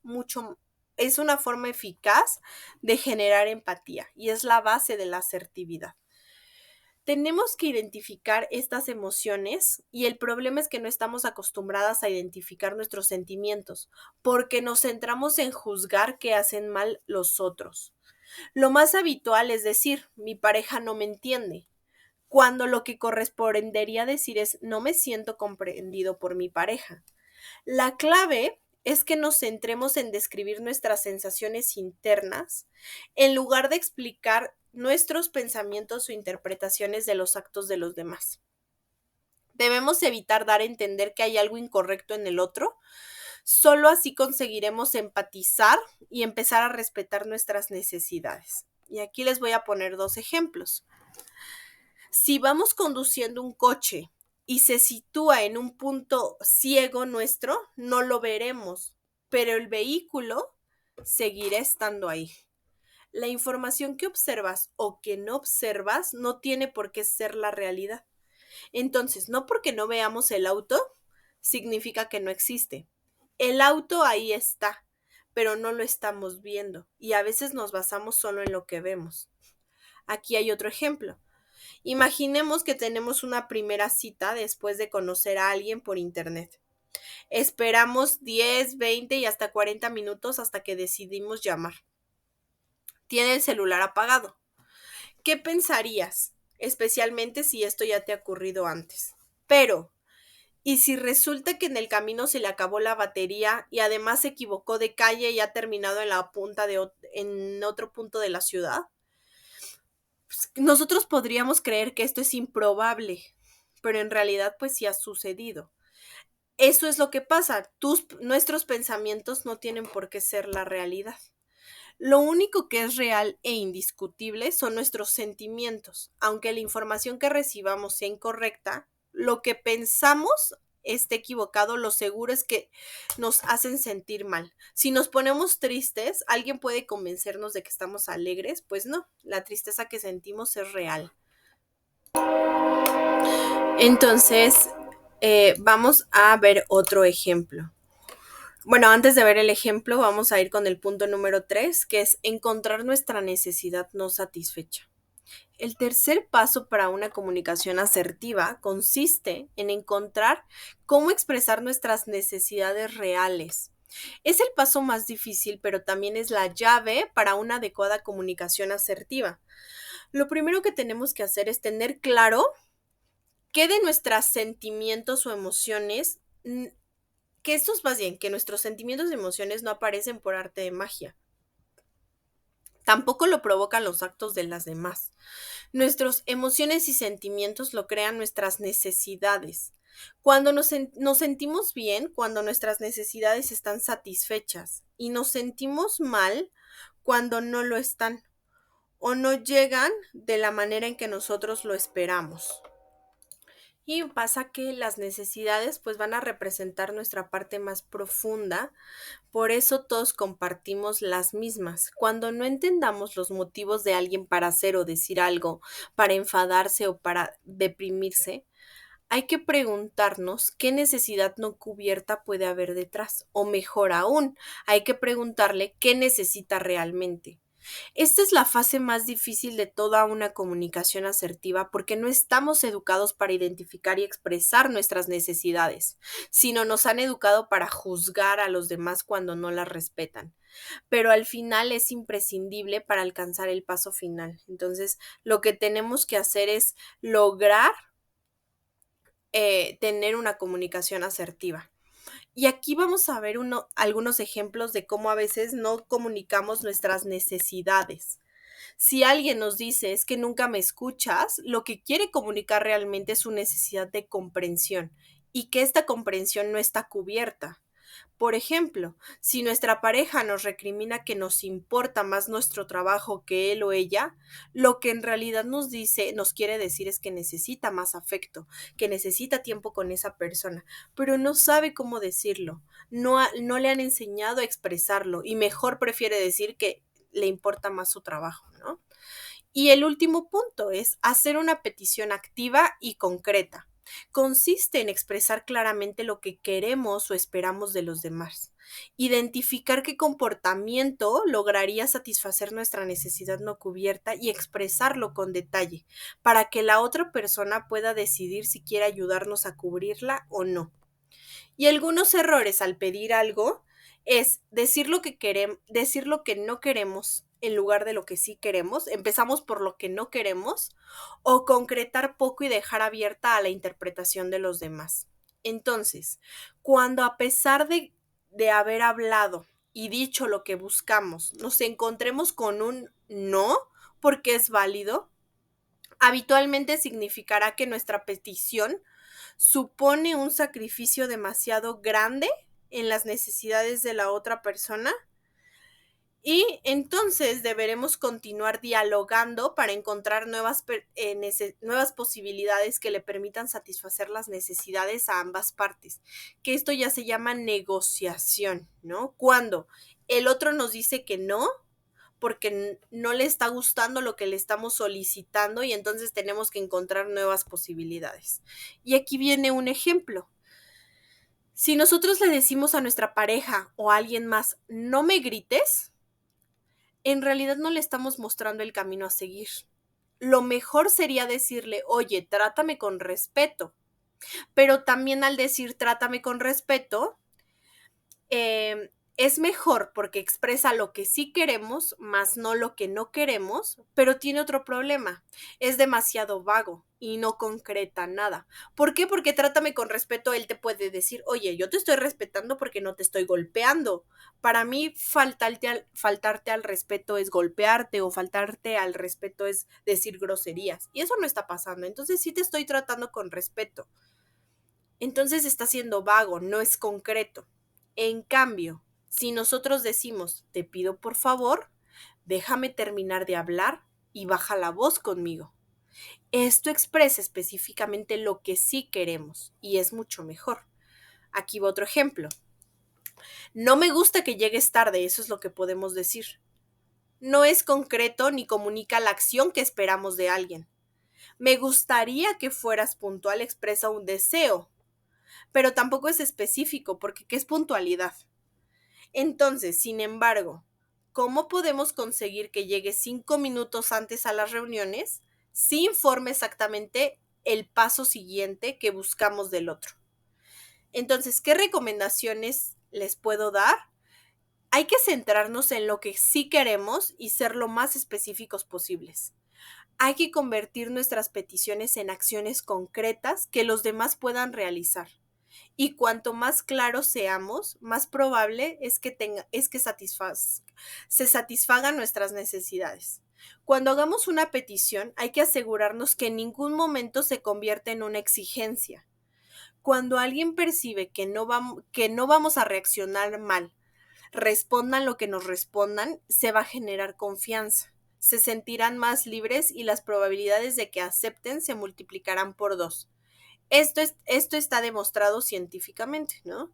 eficaz de generar empatía y es la base de la asertividad. Tenemos que identificar estas emociones y el problema es que no estamos acostumbradas a identificar nuestros sentimientos porque nos centramos en juzgar que hacen mal los otros. Lo más habitual es decir, mi pareja no me entiende, cuando lo que correspondería decir es no me siento comprendido por mi pareja. La clave es que nos centremos en describir nuestras sensaciones internas en lugar de explicar nuestros pensamientos o interpretaciones de los actos de los demás. Debemos evitar dar a entender que hay algo incorrecto en el otro. Solo así conseguiremos empatizar y empezar a respetar nuestras necesidades. Y aquí les voy a poner 2 ejemplos. Si vamos conduciendo un coche y se sitúa en un punto ciego nuestro, no lo veremos, pero el vehículo seguirá estando ahí. La información que observas o que no observas no tiene por qué ser la realidad. Entonces, no porque no veamos el auto, significa que no existe. El auto ahí está, pero no lo estamos viendo y a veces nos basamos solo en lo que vemos. Aquí hay otro ejemplo. Imaginemos que tenemos una primera cita después de conocer a alguien por internet. Esperamos 10, 20 y hasta 40 minutos hasta que decidimos llamar. Tiene el celular apagado. ¿Qué pensarías? Especialmente si esto ya te ha ocurrido antes. Pero, ¿y si resulta que en el camino se le acabó la batería y además se equivocó de calle y ha terminado en otro punto de la ciudad? Pues, nosotros podríamos creer que esto es improbable, pero en realidad pues sí ha sucedido. Eso es lo que pasa. Nuestros pensamientos no tienen por qué ser la realidad. Lo único que es real e indiscutible son nuestros sentimientos. Aunque la información que recibamos sea incorrecta, lo que pensamos esté equivocado, lo seguro es que nos hacen sentir mal. Si nos ponemos tristes, ¿alguien puede convencernos de que estamos alegres? Pues no, la tristeza que sentimos es real. Entonces, vamos a ver otro ejemplo. Bueno, antes de ver el ejemplo, vamos a ir con el punto número 3, que es encontrar nuestra necesidad no satisfecha. El tercer paso para una comunicación asertiva consiste en encontrar cómo expresar nuestras necesidades reales. Es el paso más difícil, pero también es la llave para una adecuada comunicación asertiva. Lo primero que tenemos que hacer es tener claro ¿Qué de nuestros sentimientos o emociones? Que estos más bien, que nuestros sentimientos y emociones no aparecen por arte de magia. Tampoco lo provocan los actos de las demás. Nuestras emociones y sentimientos lo crean nuestras necesidades. Cuando nos sentimos bien, cuando nuestras necesidades están satisfechas, y nos sentimos mal cuando no lo están o no llegan de la manera en que nosotros lo esperamos. Y pasa que las necesidades pues van a representar nuestra parte más profunda, por eso todos compartimos las mismas. Cuando no entendamos los motivos de alguien para hacer o decir algo, para enfadarse o para deprimirse, hay que preguntarnos qué necesidad no cubierta puede haber detrás, o mejor aún, hay que preguntarle qué necesita realmente. Esta es la fase más difícil de toda una comunicación asertiva porque no estamos educados para identificar y expresar nuestras necesidades, sino nos han educado para juzgar a los demás cuando no las respetan. Pero al final es imprescindible para alcanzar el paso final. Entonces, lo que tenemos que hacer es lograr tener una comunicación asertiva. Y aquí vamos a ver algunos ejemplos de cómo a veces no comunicamos nuestras necesidades. Si alguien nos dice es que nunca me escuchas, lo que quiere comunicar realmente es su necesidad de comprensión y que esta comprensión no está cubierta. Por ejemplo, si nuestra pareja nos recrimina que nos importa más nuestro trabajo que él o ella, lo que en realidad nos quiere decir es que necesita más afecto, que necesita tiempo con esa persona, pero no sabe cómo decirlo, no le han enseñado a expresarlo y mejor prefiere decir que le importa más su trabajo, ¿no? Y el último punto es hacer una petición activa y concreta. Consiste en expresar claramente lo que queremos o esperamos de los demás. Identificar qué comportamiento lograría satisfacer nuestra necesidad no cubierta y expresarlo con detalle para que la otra persona pueda decidir si quiere ayudarnos a cubrirla o no. Y algunos errores al pedir algo es decir lo que queremos, decir lo que no queremos en lugar de lo que sí queremos. Empezamos por lo que no queremos o concretar poco y dejar abierta a la interpretación de los demás. Entonces, cuando a pesar de haber hablado y dicho lo que buscamos, nos encontremos con un no, porque es válido, habitualmente significará que nuestra petición supone un sacrificio demasiado grande en las necesidades de la otra persona y entonces deberemos continuar dialogando para encontrar nuevas posibilidades que le permitan satisfacer las necesidades a ambas partes, que esto ya se llama negociación, ¿no? Cuando el otro nos dice que no, porque no le está gustando lo que le estamos solicitando y entonces tenemos que encontrar nuevas posibilidades. Y aquí viene un ejemplo. Si nosotros le decimos a nuestra pareja o a alguien más, no me grites, en realidad no le estamos mostrando el camino a seguir. Lo mejor sería decirle, oye, trátame con respeto, pero también al decir trátame con respeto, es mejor porque expresa lo que sí queremos, más no lo que no queremos, pero tiene otro problema. Es demasiado vago y no concreta nada. ¿Por qué? Porque trátame con respeto, él te puede decir, oye, yo te estoy respetando porque no te estoy golpeando. Para mí, faltarte al respeto es golpearte o faltarte al respeto es decir groserías. Y eso no está pasando. Entonces sí te estoy tratando con respeto. Entonces está siendo vago, no es concreto. En cambio, si nosotros decimos, te pido por favor, déjame terminar de hablar y baja la voz conmigo. Esto expresa específicamente lo que sí queremos y es mucho mejor. Aquí va otro ejemplo. No me gusta que llegues tarde, eso es lo que podemos decir. No es concreto ni comunica la acción que esperamos de alguien. Me gustaría que fueras puntual, expresa un deseo, pero tampoco es específico porque ¿qué es puntualidad? Entonces, sin embargo, ¿cómo podemos conseguir que llegue 5 minutos antes a las reuniones si informe exactamente el paso siguiente que buscamos del otro? Entonces, ¿qué recomendaciones les puedo dar? Hay que centrarnos en lo que sí queremos y ser lo más específicos posibles. Hay que convertir nuestras peticiones en acciones concretas que los demás puedan realizar. Y cuanto más claros seamos, más probable es que, se satisfagan nuestras necesidades. Cuando hagamos una petición, hay que asegurarnos que en ningún momento se convierte en una exigencia. Cuando alguien percibe que no vamos a reaccionar mal, respondan lo que nos respondan, se va a generar confianza. Se sentirán más libres y las probabilidades de que acepten se multiplicarán por 2. Esto está demostrado científicamente, ¿no?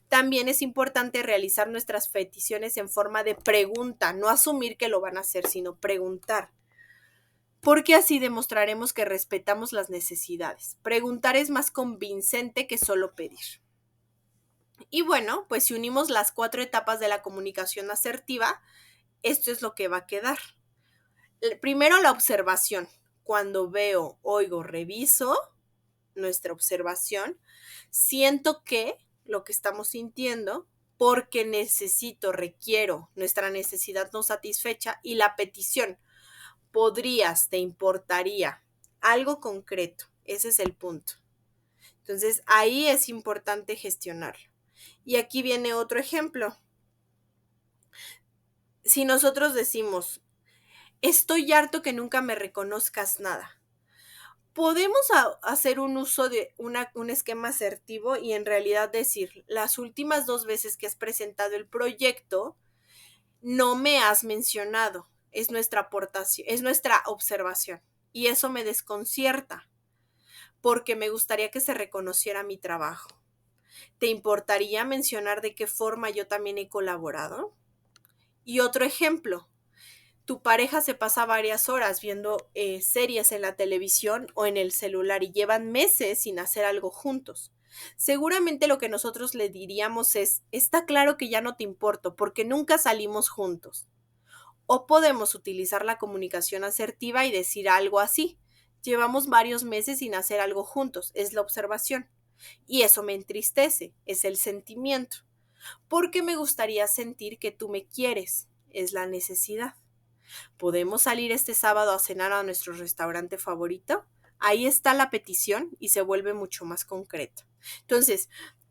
También es importante realizar nuestras peticiones en forma de pregunta, no asumir que lo van a hacer, sino preguntar. Porque así demostraremos que respetamos las necesidades. Preguntar es más convincente que solo pedir. Y bueno, pues si unimos las 4 etapas de la comunicación asertiva, esto es lo que va a quedar. Primero, la observación. Cuando veo, oigo, reviso nuestra observación, siento que lo que estamos sintiendo, porque necesito, requiero, nuestra necesidad no satisfecha, y la petición, podrías, te importaría, algo concreto. Ese es el punto. Entonces, ahí es importante gestionarlo. Y aquí viene otro ejemplo. Si nosotros decimos, estoy harto que nunca me reconozcas nada, podemos hacer un uso de un esquema asertivo y en realidad decir, las últimas 2 veces que has presentado el proyecto, no me has mencionado. Es nuestra aportación, es nuestra observación. Y eso me desconcierta, porque me gustaría que se reconociera mi trabajo. ¿Te importaría mencionar de qué forma yo también he colaborado? Y otro ejemplo, tu pareja se pasa varias horas viendo series en la televisión o en el celular y llevan meses sin hacer algo juntos. Seguramente lo que nosotros le diríamos es, está claro que ya no te importo porque nunca salimos juntos. O podemos utilizar la comunicación asertiva y decir algo así, llevamos varios meses sin hacer algo juntos, es la observación. Y eso me entristece, es el sentimiento. Porque me gustaría sentir que tú me quieres, es la necesidad. ¿Podemos salir este sábado a cenar a nuestro restaurante favorito? Ahí está la petición y se vuelve mucho más concreto. Entonces,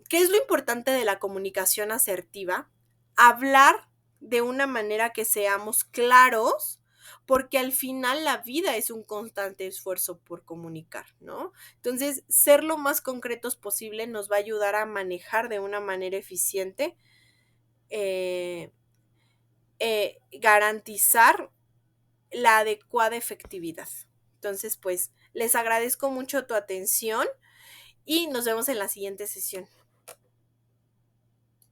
¿qué es lo importante de la comunicación asertiva? Hablar de una manera que seamos claros, porque al final la vida es un constante esfuerzo por comunicar, ¿no? Entonces, ser lo más concretos posible nos va a ayudar a manejar de una manera eficiente, garantizar la adecuada efectividad. Entonces, pues, les agradezco mucho tu atención y nos vemos en la siguiente sesión.